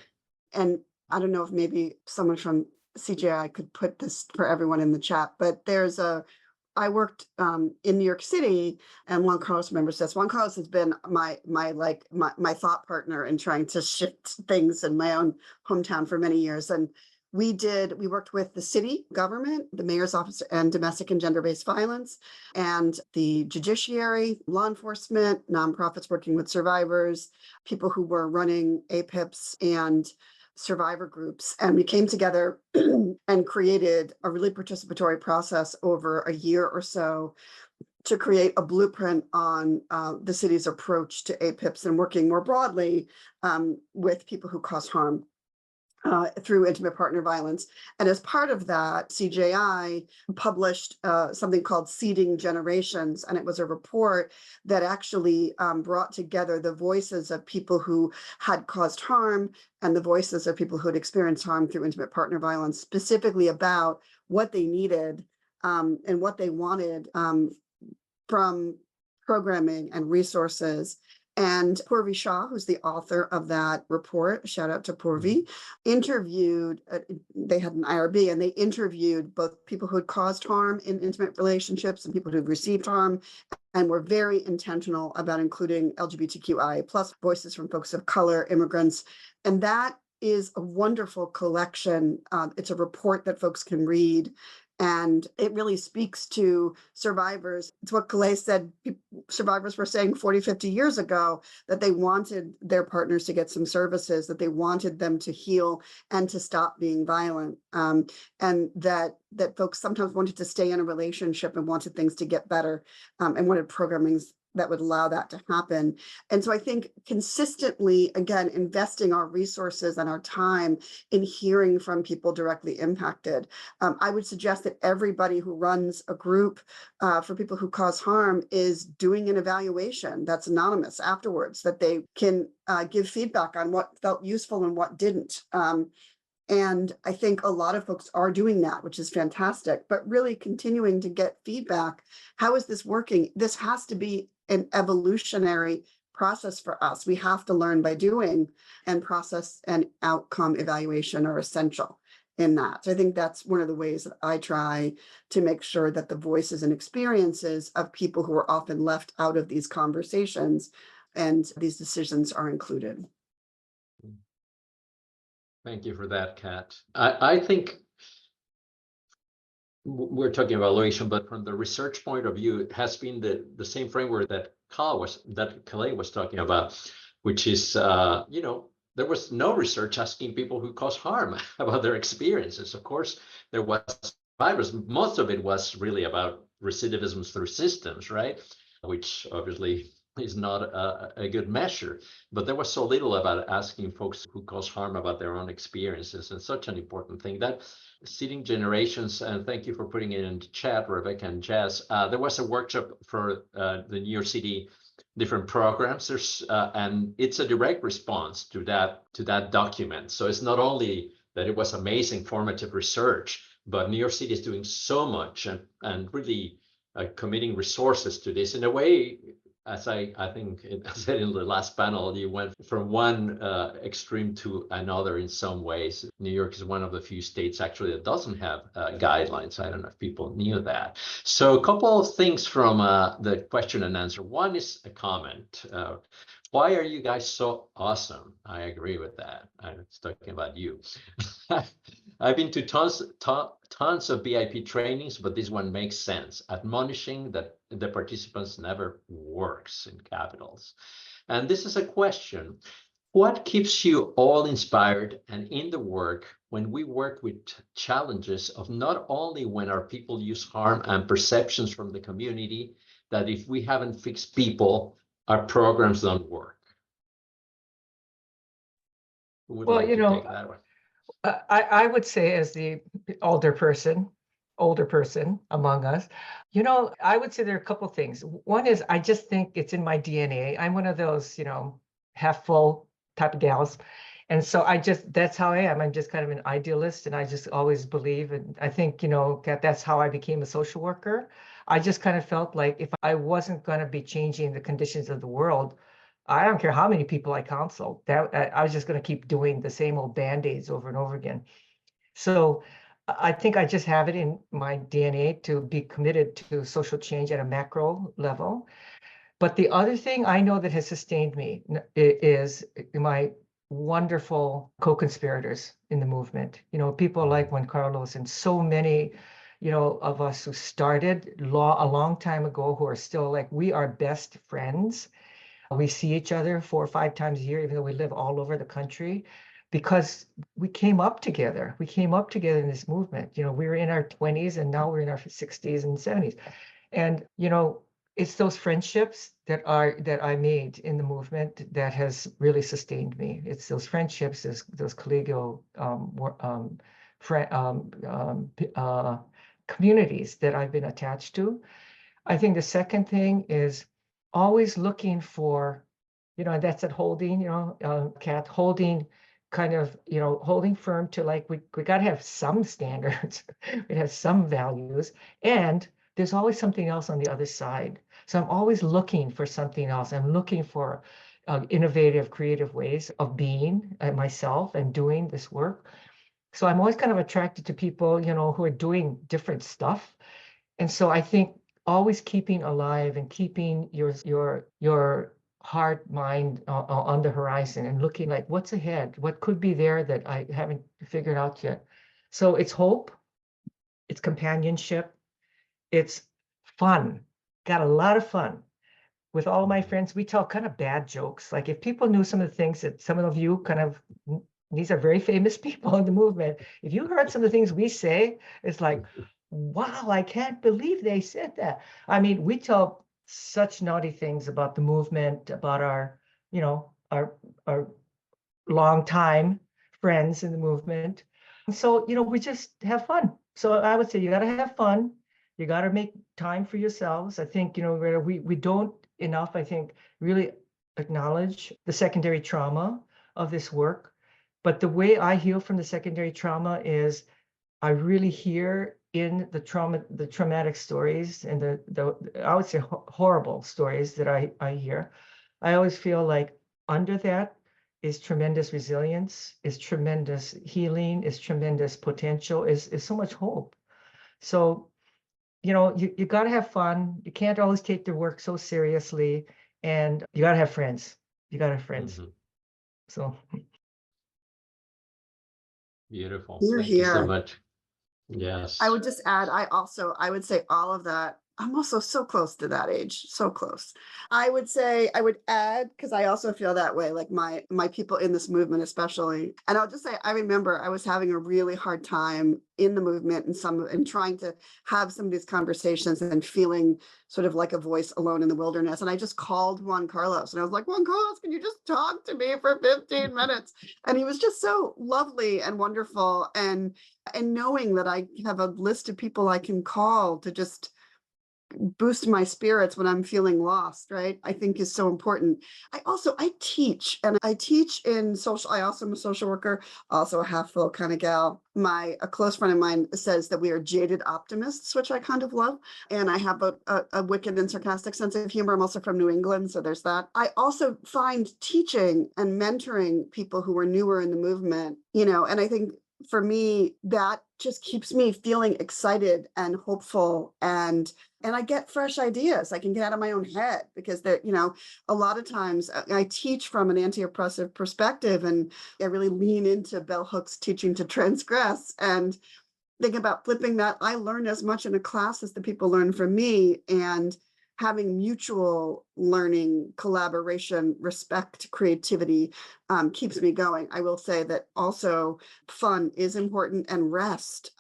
and I don't know if maybe someone from CJI could put this for everyone in the chat, but I worked in New York City, and Juan Carlos remembers this. Juan Carlos has been my thought partner in trying to shift things in my own hometown for many years. And we worked with the city government, the mayor's office, and domestic and gender-based violence, and the judiciary, law enforcement, nonprofits working with survivors, people who were running APIPs and survivor groups. And we came together and created a really participatory process over a year or so to create a blueprint on the city's approach to APIPs and working more broadly with people who cause harm through intimate partner violence. And as part of that, CJI published something called Seeding Generations. And it was a report that actually brought together the voices of people who had caused harm and the voices of people who had experienced harm through intimate partner violence, specifically about what they needed and what they wanted from programming and resources. And Purvi Shah, who's the author of that report, shout out to Purvi, interviewed, they had an IRB, and they interviewed both people who had caused harm in intimate relationships and people who had received harm, and were very intentional about including LGBTQI plus voices from folks of color, immigrants. And that is a wonderful collection. It's a report that folks can read. And it really speaks to survivors. It's what Kalei said survivors were saying 40, 50 years ago, that they wanted their partners to get some services, that they wanted them to heal and to stop being violent. And that folks sometimes wanted to stay in a relationship and wanted things to get better and wanted programming that would allow that to happen. And so I think consistently, again, investing our resources and our time in hearing from people directly impacted. I would suggest that everybody who runs a group for people who cause harm is doing an evaluation that's anonymous afterwards, that they can give feedback on what felt useful and what didn't. And I think a lot of folks are doing that, which is fantastic, but really continuing to get feedback. How is this working? This has to be an evolutionary process for us. We have to learn by doing, and process and outcome evaluation are essential in that. So I think that's one of the ways that I try to make sure that the voices and experiences of people who are often left out of these conversations and these decisions are included. Thank you for that, Kat. I think we're talking about evaluation, but from the research point of view, it has been the same framework that Kalei was talking about, which is, there was no research asking people who cause harm about their experiences. Of course, there was survivors. Most of it was really about recidivism through systems, right? Which obviously is not a good measure. But there was so little about asking folks who cause harm about their own experiences, and such an important thing. That seeding generations, and thank you for putting it in the chat, Rebecca and Jazz. There was a workshop for the New York City different programs. And it's a direct response to that document. So it's not only that it was amazing formative research, but New York City is doing so much and really committing resources to this in a way. As I think I said in the last panel, you went from one extreme to another in some ways. New York is one of the few states actually that doesn't have guidelines. I don't know if people knew that. So a couple of things from the question and answer. One is a comment. Why are you guys so awesome? I agree with that. I'm talking about you. I've been to tons of BIP trainings, but this one makes sense. Admonishing that the participants never works in capitals. And this is a question. What keeps you all inspired and in the work when we work with challenges of not only when our people use harm and perceptions from the community, that if we haven't fixed people, our programs don't work? Who would like to take that one? I would say, as the older person among us, I would say there are a couple things. One is I just think it's in my DNA. I'm one of those, half full type of gals. And so that's how I am. I'm just kind of an idealist, and I just always believe. And I think, that's how I became a social worker. I just kind of felt like if I wasn't going to be changing the conditions of the world, I don't care how many people I counsel, that I was just going to keep doing the same old band-aids over and over again. So I think I just have it in my DNA to be committed to social change at a macro level. But the other thing I know that has sustained me is my wonderful co-conspirators in the movement. People like Juan Carlos and so many, of us who started a long time ago, who are still like, we are best friends. We see each other 4 or 5 times a year, even though we live all over the country, because we came up together. We came up together in this movement. We were in our 20s and now we're in our 60s and 70s. And, it's those friendships that I made in the movement that has really sustained me. It's those friendships, those collegial communities that I've been attached to. I think the second thing is always looking for, that's at holding, Kat, holding kind of, holding firm to, like, we got to have some standards, it has some values, and there's always something else on the other side. So I'm always looking for something else. I'm looking for innovative, creative ways of being myself and doing this work. So I'm always kind of attracted to people, who are doing different stuff. And so I think always keeping alive and keeping your heart, mind on the horizon and looking like what's ahead, what could be there that I haven't figured out yet. So it's hope, it's companionship, it's fun. Got a lot of fun with all my friends. We tell kind of bad jokes. Like if people knew some of the things that some of you kind of, these are very famous people in the movement. If you heard some of the things we say, it's like, wow, I can't believe they said that. I mean, we tell such naughty things about the movement, about our longtime friends in the movement. And so, we just have fun. So I would say you got to have fun. You got to make time for yourselves. I think, we don't enough, I think, really acknowledge the secondary trauma of this work. But the way I heal from the secondary trauma is I really hear in the traumatic stories and the I would say horrible stories that I hear. I always feel like under that is tremendous resilience, is tremendous healing, is tremendous potential, is so much hope. So, you got to have fun. You can't always take the work so seriously, and you got to have friends. You got to have friends. Mm-hmm. So beautiful. You're Thank here. You so much. Yes. I would just add, I would say all of that I'm also so close to that age, so close. I would say I would add, because I also feel that way, like my people in this movement especially. And I'll just say, I remember I was having a really hard time in the movement and trying to have some of these conversations and feeling sort of like a voice alone in the wilderness. And I just called Juan Carlos and I was like, Juan Carlos, can you just talk to me for 15 minutes? And he was just so lovely and wonderful. And knowing that I have a list of people I can call to just boost my spirits when I'm feeling lost, right? I think is so important. I teach, and I teach in social. I also am a social worker, also a half full kind of gal. A close friend of mine says that we are jaded optimists, which I kind of love. And I have a wicked and sarcastic sense of humor. I'm also from New England, so there's that. I also find teaching and mentoring people who are newer in the movement, and I think for me, that just keeps me feeling excited and hopeful, and I get fresh ideas. I can get out of my own head because a lot of times I teach from an anti-oppressive perspective, and I really lean into Bell Hook's teaching to transgress and think about flipping that. I learn as much in a class as the people learn from me, and having mutual learning, collaboration, respect, creativity keeps me going. I will say that also fun is important, and rest.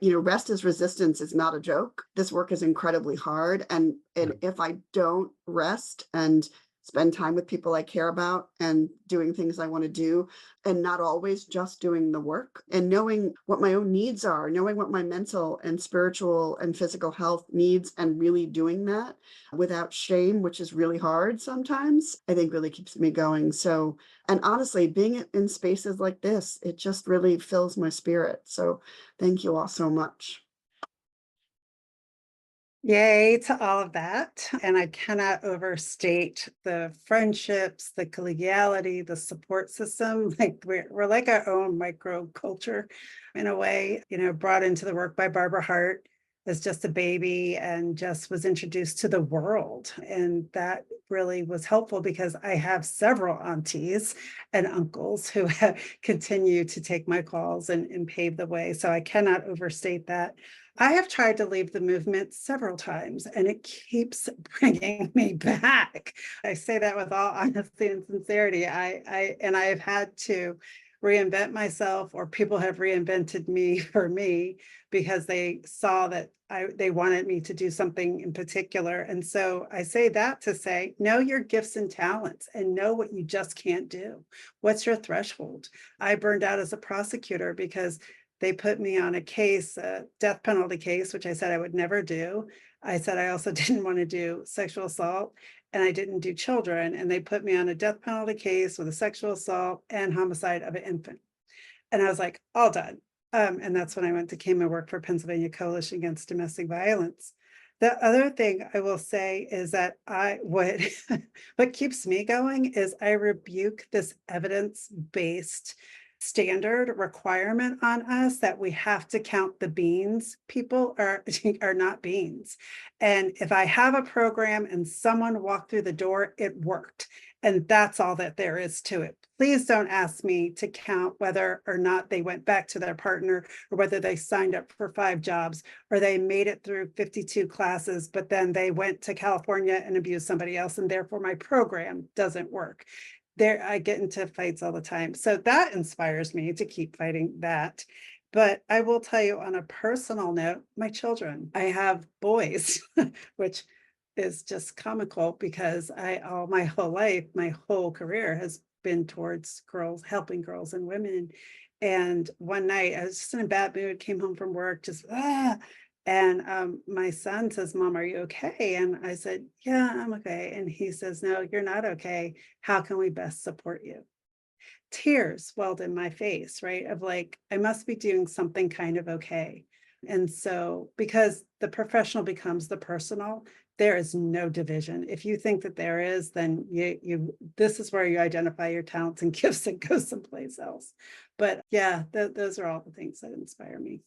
Rest is resistance is not a joke. This work is incredibly hard. And if I don't rest and spend time with people I care about and doing things I want to do, and not always just doing the work, and knowing what my own needs are, knowing what my mental and spiritual and physical health needs, and really doing that without shame, which is really hard sometimes, I think really keeps me going. So, and honestly, being in spaces like this, it just really fills my spirit. So thank you all so much. Yay to all of that. And I cannot overstate the friendships, the collegiality, the support system. Like we're like our own microculture in a way, brought into the work by Barbara Hart as just a baby and just was introduced to the world. And that really was helpful because I have several aunties and uncles who have continued to take my calls and pave the way. So I cannot overstate that. I have tried to leave the movement several times and it keeps bringing me back. I say that with all honesty and sincerity. I have had to reinvent myself, or people have reinvented me for me because they saw that they wanted me to do something in particular. And so I say that to say, know your gifts and talents and know what you just can't do. What's your threshold? I burned out as a prosecutor because they put me on a case, a death penalty case, which I said I would never do. I said I also didn't want to do sexual assault, and I didn't do children. And they put me on a death penalty case with a sexual assault and homicide of an infant. And I was like, all done. And that's when I came and worked for Pennsylvania Coalition Against Domestic Violence. The other thing I will say is that what keeps me going is I rebuke this evidence-based standard requirement on us that we have to count the beans. People are not beans. And if I have a program and someone walked through the door, it worked. And that's all that there is to it. Please don't ask me to count whether or not they went back to their partner, or whether they signed up for 5 jobs, or they made it through 52 classes, but then they went to California and abused somebody else, and therefore my program doesn't work. I get into fights all the time. So that inspires me to keep fighting that. But I will tell you on a personal note, my children, I have boys, which is just comical because all my whole life, my whole career has been towards girls, helping girls and women. And one night I was just in a bad mood, came home from work, and my son says, Mom, are you okay? And I said, yeah, I'm okay. And he says, no, you're not okay. How can we best support you? Tears welled in my face, right? Of like, I must be doing something kind of okay. And so, because the professional becomes the personal, there is no division. If you think that there is, then this is where you identify your talents and gifts and go someplace else. But yeah, those are all the things that inspire me.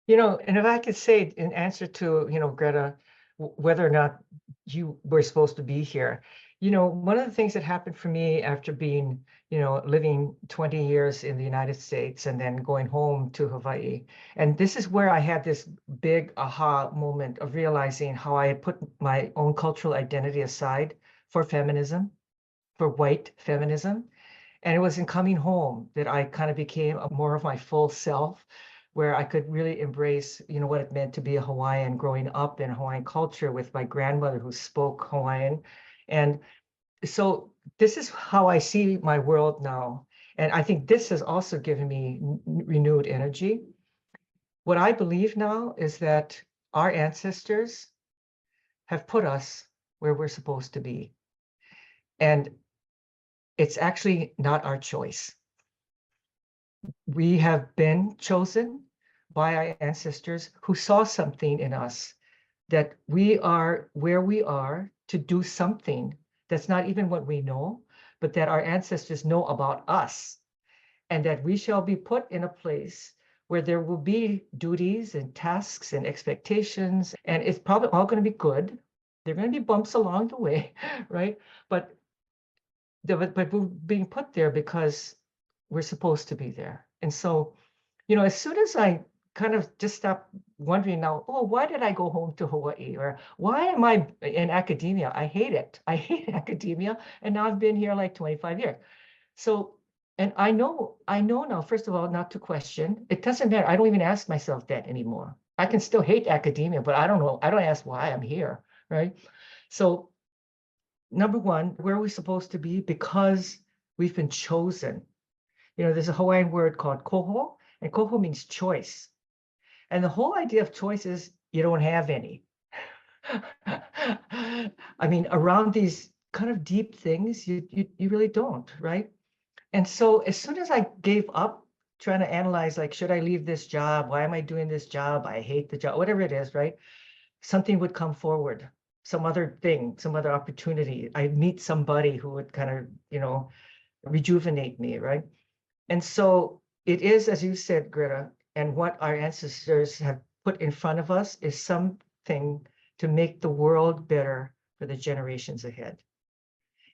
And if I could say in answer to, Greta, whether or not you were supposed to be here, one of the things that happened for me after being, living 20 years in the United States and then going home to Hawaii. And this is where I had this big aha moment of realizing how I had put my own cultural identity aside for feminism, for white feminism. And it was in coming home that I kind of became more of my full self, where I could really embrace, what it meant to be a Hawaiian, growing up in Hawaiian culture with my grandmother who spoke Hawaiian. And so this is how I see my world now. And I think this has also given me renewed energy. What I believe now is that our ancestors have put us where we're supposed to be. And it's actually not our choice. We have been chosen by our ancestors who saw something in us, that we are where we are to do something that's not even what we know, but that our ancestors know about us, and that we shall be put in a place where there will be duties and tasks and expectations, and it's probably all going to be good. There are going to be bumps along the way, right? But we're being put there because we're supposed to be there. And so, as soon as I kind of just stop wondering now, oh, why did I go home to Hawaii? Or why am I in academia? I hate it. I hate academia. And now I've been here like 25 years. So, and I know now, first of all, not to question. It doesn't matter. I don't even ask myself that anymore. I can still hate academia, but I don't know. I don't ask why I'm here, right? So, number one, where are we supposed to be? Because we've been chosen. There's a Hawaiian word called koho, and koho means choice. And the whole idea of choice is you don't have any. I mean, around these kind of deep things, you really don't, right? And so as soon as I gave up trying to analyze, like, should I leave this job? Why am I doing this job? I hate the job, whatever it is, right? Something would come forward, some other thing, some other opportunity. I'd meet somebody who would kind of, rejuvenate me, right? And so it is, as you said, Greta, and what our ancestors have put in front of us is something to make the world better for the generations ahead.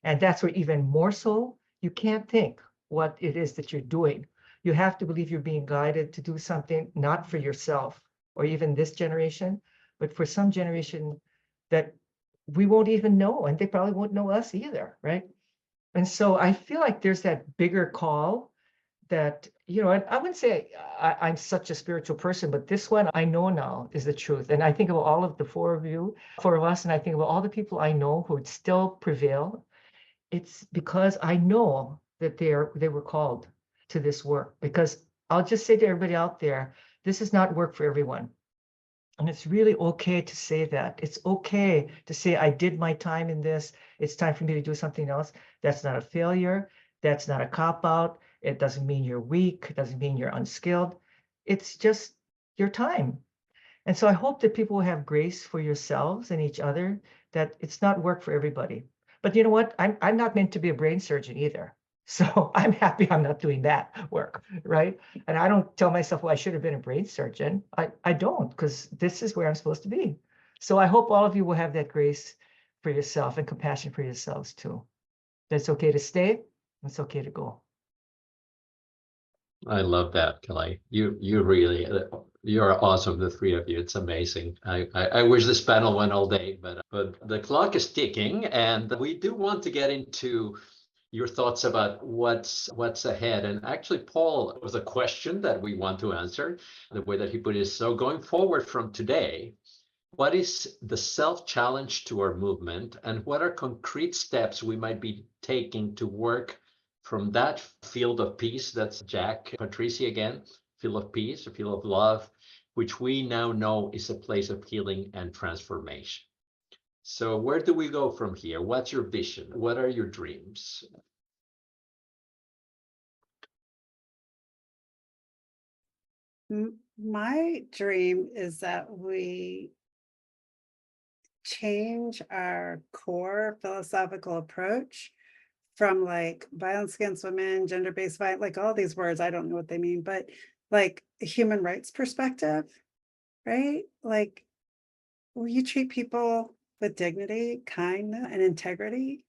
And that's where even more so, you can't think what it is that you're doing. You have to believe you're being guided to do something, not for yourself or even this generation, but for some generation that we won't even know, and they probably won't know us either, right? And so I feel like there's that bigger call that, I wouldn't say I'm such a spiritual person, but this one I know now is the truth. And I think of all of the four of us, and I think about all the people I know who would still prevail. It's because I know that they were called to this work. Because I'll just say to everybody out there, this is not work for everyone. And it's really okay to say that. It's okay to say, I did my time in this. It's time for me to do something else. That's not a failure. That's not a cop-out. It doesn't mean you're weak. It doesn't mean you're unskilled. It's just your time. And so I hope that people will have grace for yourselves and each other, that it's not work for everybody. But you know what? I'm not meant to be a brain surgeon either. So I'm happy I'm not doing that work, right? And I don't tell myself, well, I should have been a brain surgeon. I don't, because this is where I'm supposed to be. So I hope all of you will have that grace for yourself and compassion for yourselves too. That it's okay to stay, it's okay to go. I love that, Kalei. You really, you're awesome, the three of you. It's amazing. I wish this panel went all day, but the clock is ticking, and we do want to get into your thoughts about what's ahead. And actually, Paul, was a question that we want to answer, the way that he put it. So going forward from today, what is the self-challenge to our movement, and what are concrete steps we might be taking to work from that field of peace? That's Jack Patrici again, field of peace, a field of love, which we now know is a place of healing and transformation. So where do we go from here? What's your vision? What are your dreams? My dream is that we change our core philosophical approach from like violence against women, gender-based violence, like all these words, I don't know what they mean, but like a human rights perspective, right? Like, will you treat people with dignity, kindness, and integrity?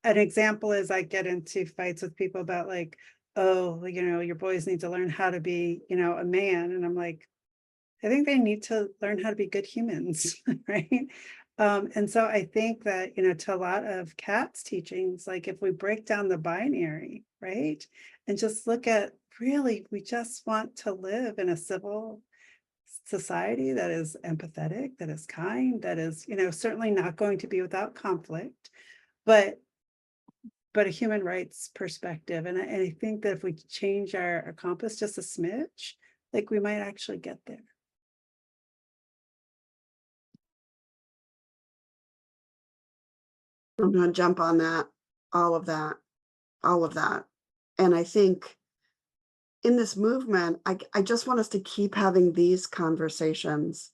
an example is I get into fights with people about like, oh, your boys need to learn how to be, a man. And I'm like, I think they need to learn how to be good humans, right? And so I think that, to a lot of Kat's teachings, like if we break down the binary, right, and just look at really, we just want to live in a civil society that is empathetic, that is kind, that is, certainly not going to be without conflict, but a human rights perspective. And I think that if we change our compass just a smidge, like we might actually get there. I'm going to jump on that, all of that. And I think in this movement, I just want us to keep having these conversations.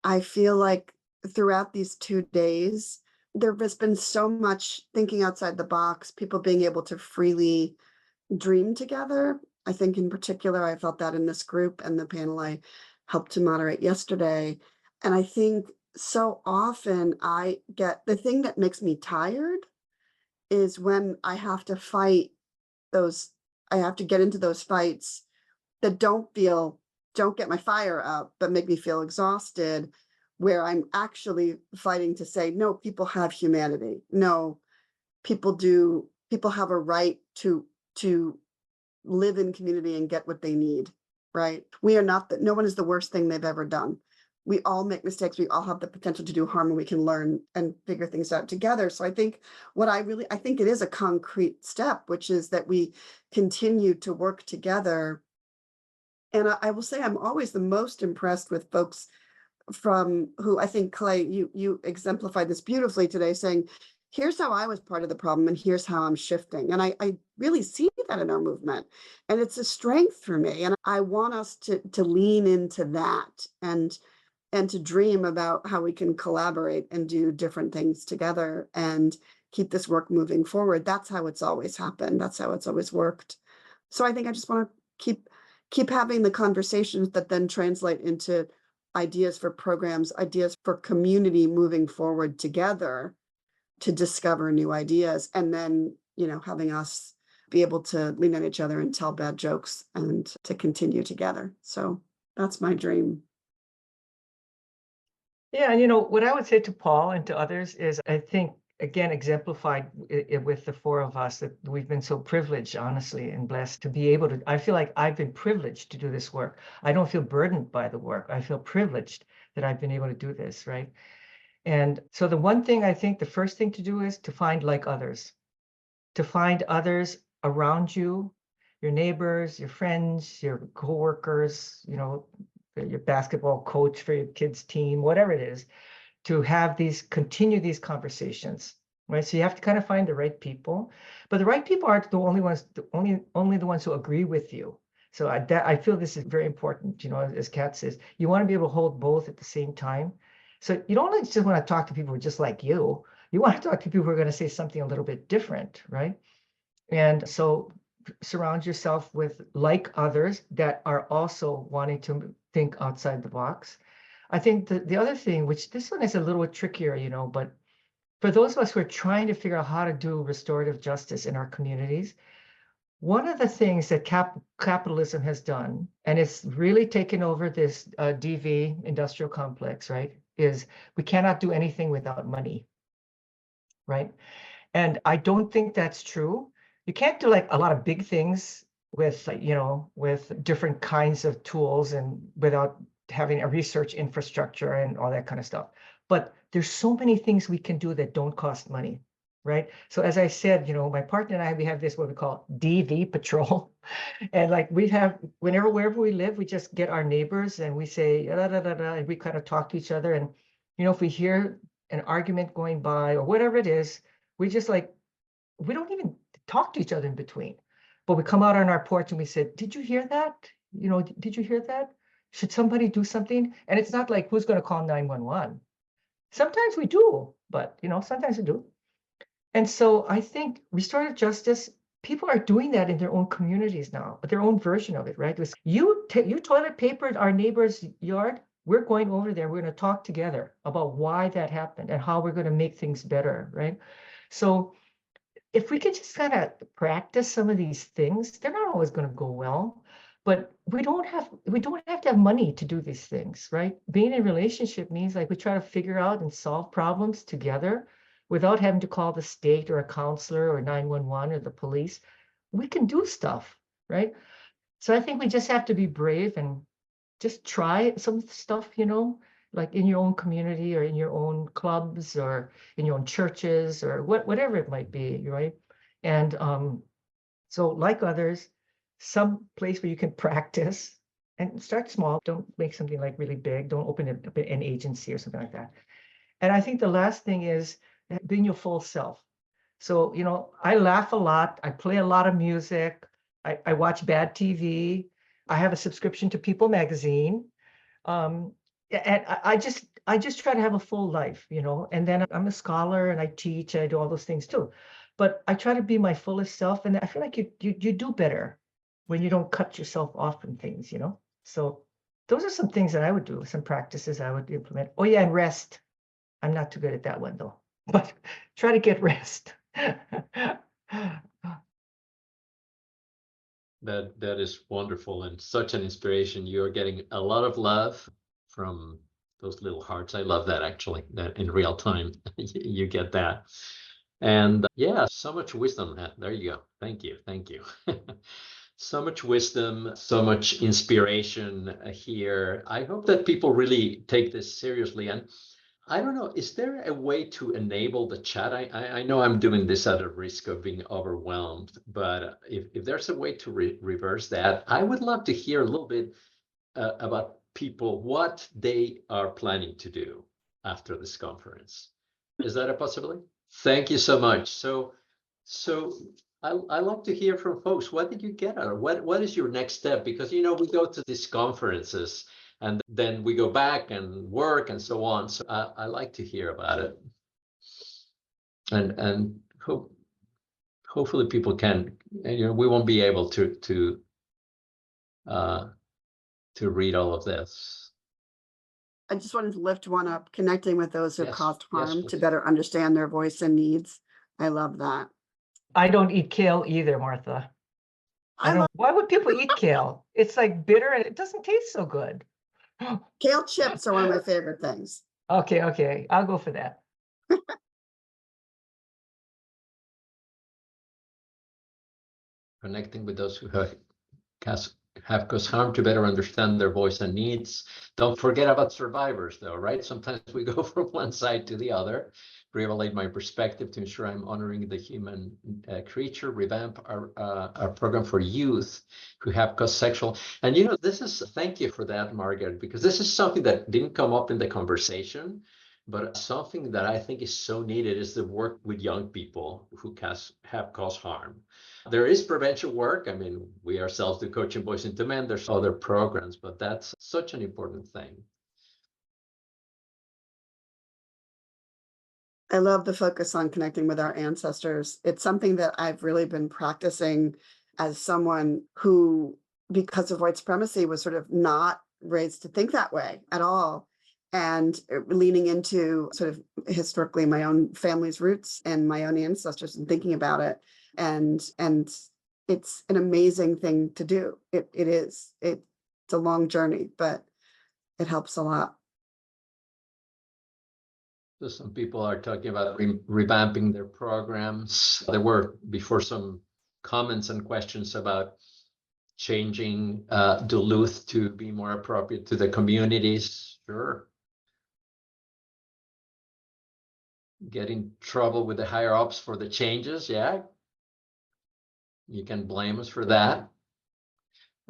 I feel like throughout these 2 days, there has been so much thinking outside the box, people being able to freely dream together. I think in particular, I felt that in this group and the panel I helped to moderate yesterday. And I think so often I get, the thing that makes me tired is when I have to fight those, I have to get into those fights that don't get my fire up, but make me feel exhausted, where I'm actually fighting to say, no, people have humanity. No, people have a right to live in community and get what they need, right? We are not no one is the worst thing they've ever done. We all make mistakes. We all have the potential to do harm, and we can learn and figure things out together. So I think I think it is a concrete step, which is that we continue to work together. And I will say I'm always the most impressed with folks from who, I think, Kalei, you exemplified this beautifully today, saying, here's how I was part of the problem and here's how I'm shifting. And I really see that in our movement. And it's a strength for me. And I want us to lean into that and to dream about how we can collaborate and do different things together and keep this work moving forward. That's how it's always happened. That's how it's always worked. So I think I just want to keep having the conversations that then translate into ideas for programs, ideas for community moving forward together to discover new ideas, and then, having us be able to lean on each other and tell bad jokes and to continue together. So that's my dream. Yeah, and what I would say to Paul and to others is, I think, again, exemplified with the four of us, that we've been so privileged, honestly, and blessed to be able to, I feel like I've been privileged to do this work. I don't feel burdened by the work. I feel privileged that I've been able to do this, right? And so the one thing I think the first thing to do is to find like others, to find others around you, your neighbors, your friends, your coworkers, your basketball coach for your kids' team, whatever it is, to continue these conversations, right? So you have to kind of find the right people, but the right people aren't the only ones, only the ones who agree with you. So I feel this is very important, as Kat says, you want to be able to hold both at the same time. So you don't just want to talk to people who are just like you. You want to talk to people who are going to say something a little bit different, right? And so surround yourself with like others that are also wanting to think outside the box. I think the other thing, which this one is a little trickier, but for those of us who are trying to figure out how to do restorative justice in our communities, one of the things that capitalism has done, and it's really taken over this DV industrial complex, right, is we cannot do anything without money, right? And I don't think that's true. You can't do like a lot of big things with, with different kinds of tools and without having a research infrastructure and all that kind of stuff. But there's so many things we can do that don't cost money, right? So as I said, my partner and I, we have this, what we call DV patrol. And like wherever we live, we just get our neighbors and we say, da, da, da, da, and we kind of talk to each other. And, if we hear an argument going by or whatever it is, we just we don't even talk to each other in between, but we come out on our porch and we said, did you hear that? Did you hear that? Should somebody do something? And it's not like who's going to call 911. Sometimes we do, but sometimes we do. And so I think restorative justice, people are doing that in their own communities now, their own version of it, right? You toilet papered our neighbor's yard. We're going over there. We're going to talk together about why that happened and how we're going to make things better, right? So if we could just kind of practice some of these things, they're not always going to go well, but we don't have to have money to do these things, right? Being in a relationship means like we try to figure out and solve problems together without having to call the state or a counselor or 911 or the police. We can do stuff, right? So I think we just have to be brave and just try some stuff, like in your own community or in your own clubs or in your own churches or whatever it might be, right? And so like others, some place where you can practice and start small. Don't make something like really big. Don't open an agency or something like that. And I think the last thing is being your full self. So, I laugh a lot. I play a lot of music. I watch bad TV. I have a subscription to People magazine. And I just try to have a full life, and then I'm a scholar and I teach, I do all those things too. But I try to be my fullest self, and I feel like you do better when you don't cut yourself off from things, So those are some things that I would do, some practices I would implement. Oh yeah, and rest. I'm not too good at that one though, but try to get rest. That is wonderful and such an inspiration. You're getting a lot of love from those little hearts. I love that, actually, that in real time you get that. And yeah, so much wisdom. There you go. Thank you. So much wisdom, so much inspiration here. I hope that people really take this seriously. And I don't know, is there a way to enable the chat? I know I'm doing this at a risk of being overwhelmed, but if there's a way to reverse that, I would love to hear a little bit about people, what they are planning to do after this conference. Is that a possibility? Thank you so much. So I like to hear from folks. What did you get out of it? What is your next step? Because, we go to these conferences and then we go back and work and so on. So I like to hear about it. And hopefully people can, we won't be able to read all of this. I just wanted to lift one up, connecting with those who Yes, caused harm to please. better understand their voice and needs. I love that. I don't eat kale either, Martha. I love Why would people eat kale? It's like bitter and it doesn't taste so good. kale chips are one of my favorite things. Okay, I'll go for that. Connecting with those who have caused harm to better understand their voice and needs. Don't forget about survivors, though, right? Sometimes we go from one side to the other. Reevaluate my perspective to ensure I'm honoring the human creature. Revamp our program for youth who have caused sexual. And thank you for that, Margaret, because this is something that didn't come up in the conversation, but something that I think is so needed is the work with young people who have caused harm. There is prevention work. I mean, we ourselves do Coaching Boys into Men. There's other programs, but that's such an important thing. I love the focus on connecting with our ancestors. It's something that I've really been practicing as someone who, because of white supremacy, was sort of not raised to think that way at all. And leaning into sort of historically my own family's roots and my own ancestors and thinking about it. And it's an amazing thing to do. It is. It's a long journey, but it helps a lot. So some people are talking about revamping their programs. There were before some comments and questions about changing Duluth to be more appropriate to the communities. Sure. Get in trouble with the higher ups for the changes. Yeah. You can blame us for that.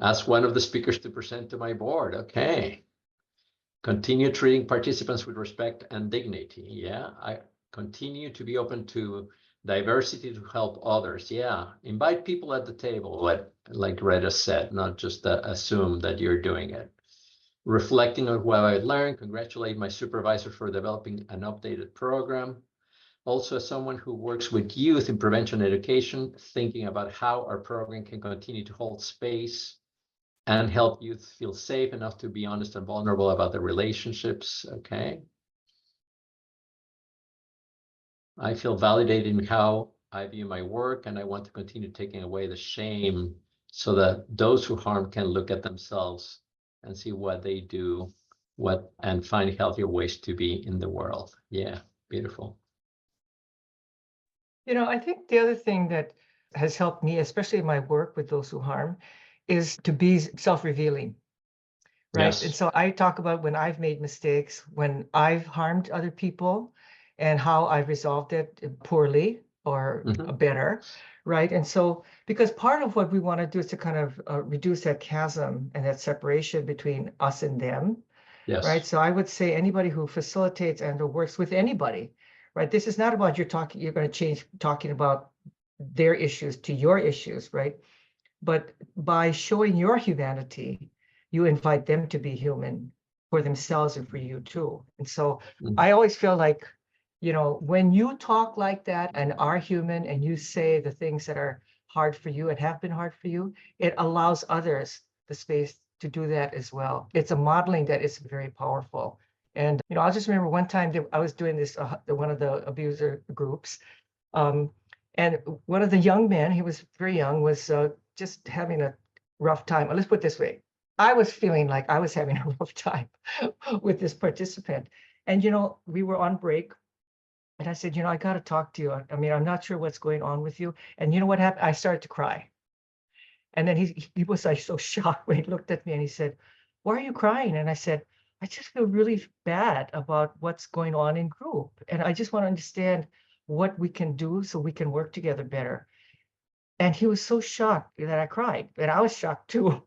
Ask one of the speakers to present to my board. Okay. Continue treating participants with respect and dignity. Yeah, I continue to be open to diversity to help others. Yeah, invite people at the table, like Gretta said, not just assume that you're doing it. Reflecting on what I learned, congratulate my supervisor for developing an updated program. Also, as someone who works with youth in prevention education, thinking about how our program can continue to hold space and help youth feel safe enough to be honest and vulnerable about their relationships. Okay. I feel validated in how I view my work, and I want to continue taking away the shame so that those who harm can look at themselves and see what they do, and find healthier ways to be in the world. Yeah, beautiful. I think the other thing that has helped me, especially in my work with those who harm, is to be self-revealing, right? Yes. And so I talk about when I've made mistakes, when I've harmed other people, and how I've resolved it poorly or better, right? And so, because part of what we want to do is to kind of reduce that chasm and that separation between us and them, Yes. right? So I would say anybody who facilitates and or works with anybody, right? This is not about you're going to change talking about their issues to your issues, right? But by showing your humanity, you invite them to be human for themselves and for you too. And so I always feel like, when you talk like that and are human and you say the things that are hard for you and have been hard for you, it allows others the space to do that as well. It's a modeling that is very powerful. And, I'll just remember one time that I was doing this, one of the abuser groups. And one of the young men, he was very young, was just having a rough time. Let's put it this way. I was feeling like I was having a rough time with this participant. And, we were on break. And I said, I got to talk to you. I mean, I'm not sure what's going on with you. And you know what happened? I started to cry. And then he was like so shocked when he looked at me and he said, "Why are you crying?" And I said, "I just feel really bad about what's going on in group. And I just want to understand what we can do so we can work together better." And he was so shocked that I cried. And I was shocked too.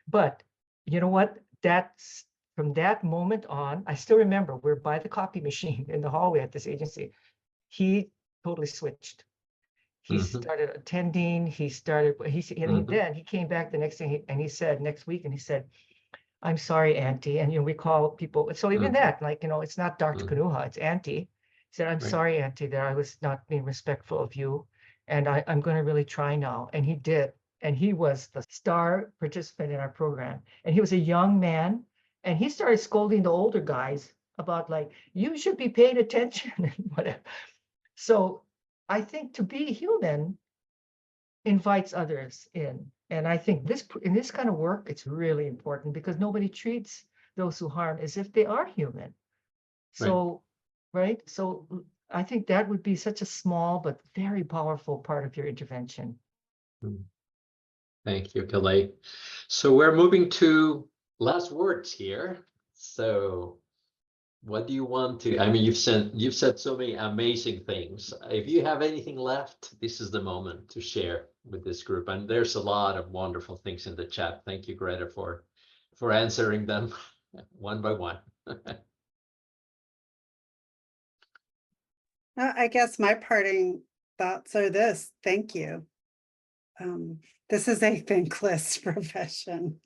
But you know what? That's from that moment on, I still remember we're by the copy machine in the hallway at this agency. He totally switched. He started attending. Then he came back the next day and he said next week, and he said, "I'm sorry, Auntie." And we call people. So even that, like, it's not Dr. Kanuha, it's Auntie. He said, "I'm sorry, Auntie, that I was not being respectful of you. And I'm going to really try now." And he did. And he was the star participant in our program. And he was a young man. And he started scolding the older guys about, like, you should be paying attention and whatever. So I think to be human invites others in. And I think in this kind of work, it's really important because nobody treats those who harm as if they are human. So, right? So I think that would be such a small but very powerful part of your intervention. Thank you, Kalei. So we're moving to last words here. So what do you want to, I mean, you've said so many amazing things. If you have anything left, this is the moment to share with this group. And there's a lot of wonderful things in the chat. Thank you, Greta, for answering them one by one. I guess my parting thoughts are this. Thank you. This is a thankless profession,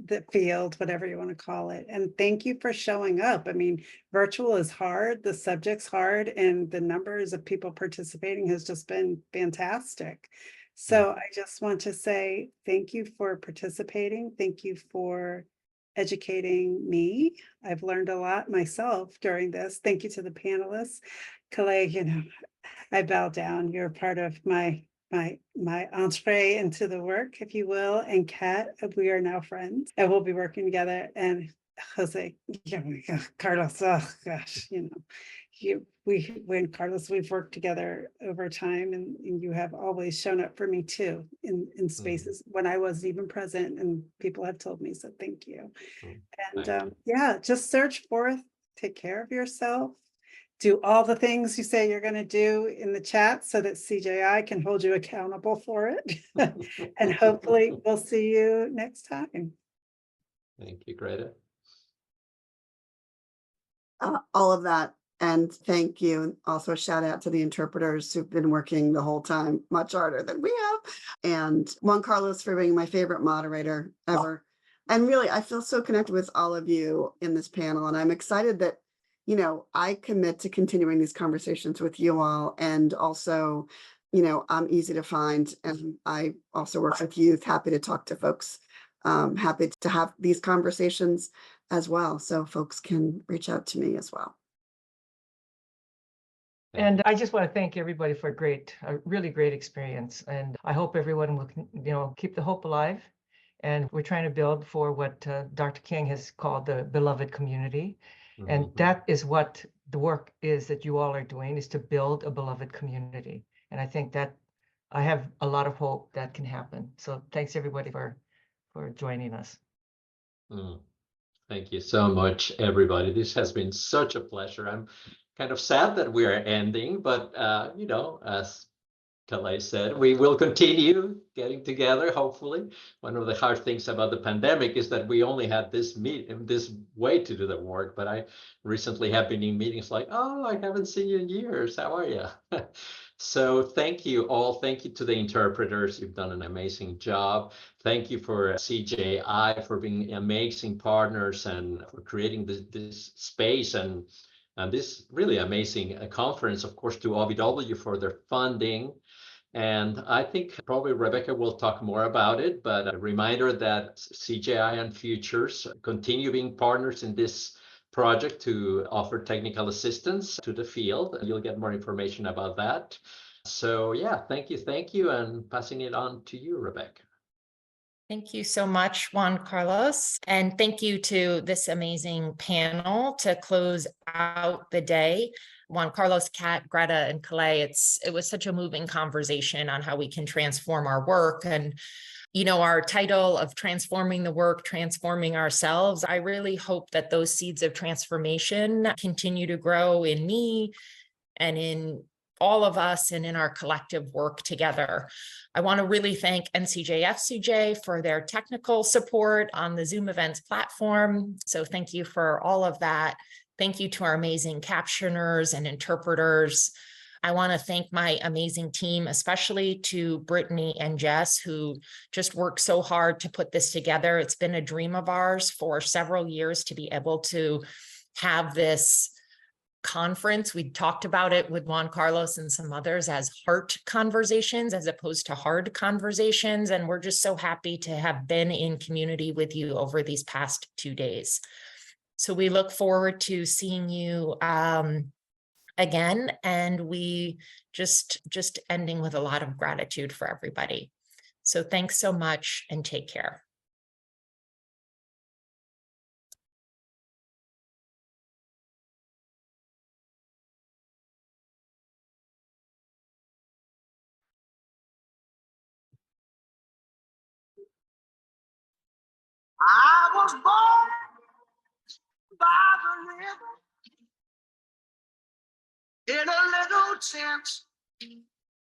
the field, whatever you want to call it. And thank you for showing up. I mean, virtual is hard, the subject's hard, and the numbers of people participating has just been fantastic. So I just want to say thank you for participating. Thank you for educating me. I've learned a lot myself during this. Thank you to the panelists. Kalei, I bow down. You're part of my entree into the work, if you will. And Kat, we are now friends and we'll be working together. And Jose, Carlos, oh gosh, Carlos, we've worked together over time, and you have always shown up for me too in spaces when I wasn't even present, and people have told me, so thank you. And yeah, just search forth, take care of yourself, do all the things you say you're going to do in the chat so that CJI can hold you accountable for it. And hopefully we'll see you next time. Thank you, Greta. All of that. And thank you. Also, shout out to the interpreters who've been working the whole time, much harder than we have. And Juan Carlos for being my favorite moderator ever. And really, I feel so connected with all of you in this panel. And I'm excited that, I commit to continuing these conversations with you all. And also, I'm easy to find. And I also work with youth, happy to talk to folks, happy to have these conversations as well. So folks can reach out to me as well. And I just want to thank everybody for a really great experience. And I hope everyone will, keep the hope alive. And we're trying to build for what Dr. King has called the beloved community. And that is what the work is that you all are doing, is to build a beloved community. And I think that I have a lot of hope that can happen. So thanks everybody for joining us. Thank you so much, everybody. This has been such a pleasure. I'm kind of sad that we are ending, but as Kalei said, we will continue getting together, hopefully. One of the hard things about the pandemic is that we only had this way to do the work, but I recently have been in meetings like, oh, I haven't seen you in years. How are you? So thank you all. Thank you to the interpreters. You've done an amazing job. Thank you for CJI for being amazing partners and for creating this space and this really amazing conference, of course, to OVW for their funding. And I think probably Rebecca will talk more about it, but a reminder that CJI and Futures continue being partners in this project to offer technical assistance to the field. You'll get more information about that. So yeah, thank you, and passing it on to you, Rebecca. Thank you so much, Juan Carlos. And thank you to this amazing panel to close out the day. Juan Carlos, Kat, Gretta, and Kalei, it was such a moving conversation on how we can transform our work. And, our title of transforming the work, transforming ourselves, I really hope that those seeds of transformation continue to grow in me and in all of us and in our collective work together. I want to really thank NCJFCJ for their technical support on the Zoom events platform. So thank you for all of that. Thank you to our amazing captioners and interpreters. I want to thank my amazing team, especially to Brittany and Jess, who just worked so hard to put this together. It's been a dream of ours for several years to be able to have this conference. We talked about it with Juan Carlos and some others as heart conversations as opposed to hard conversations. And we're just so happy to have been in community with you over these past 2 days. So we look forward to seeing you again, and we just ending with a lot of gratitude for everybody. So thanks so much and take care. I was born by the river in a little tent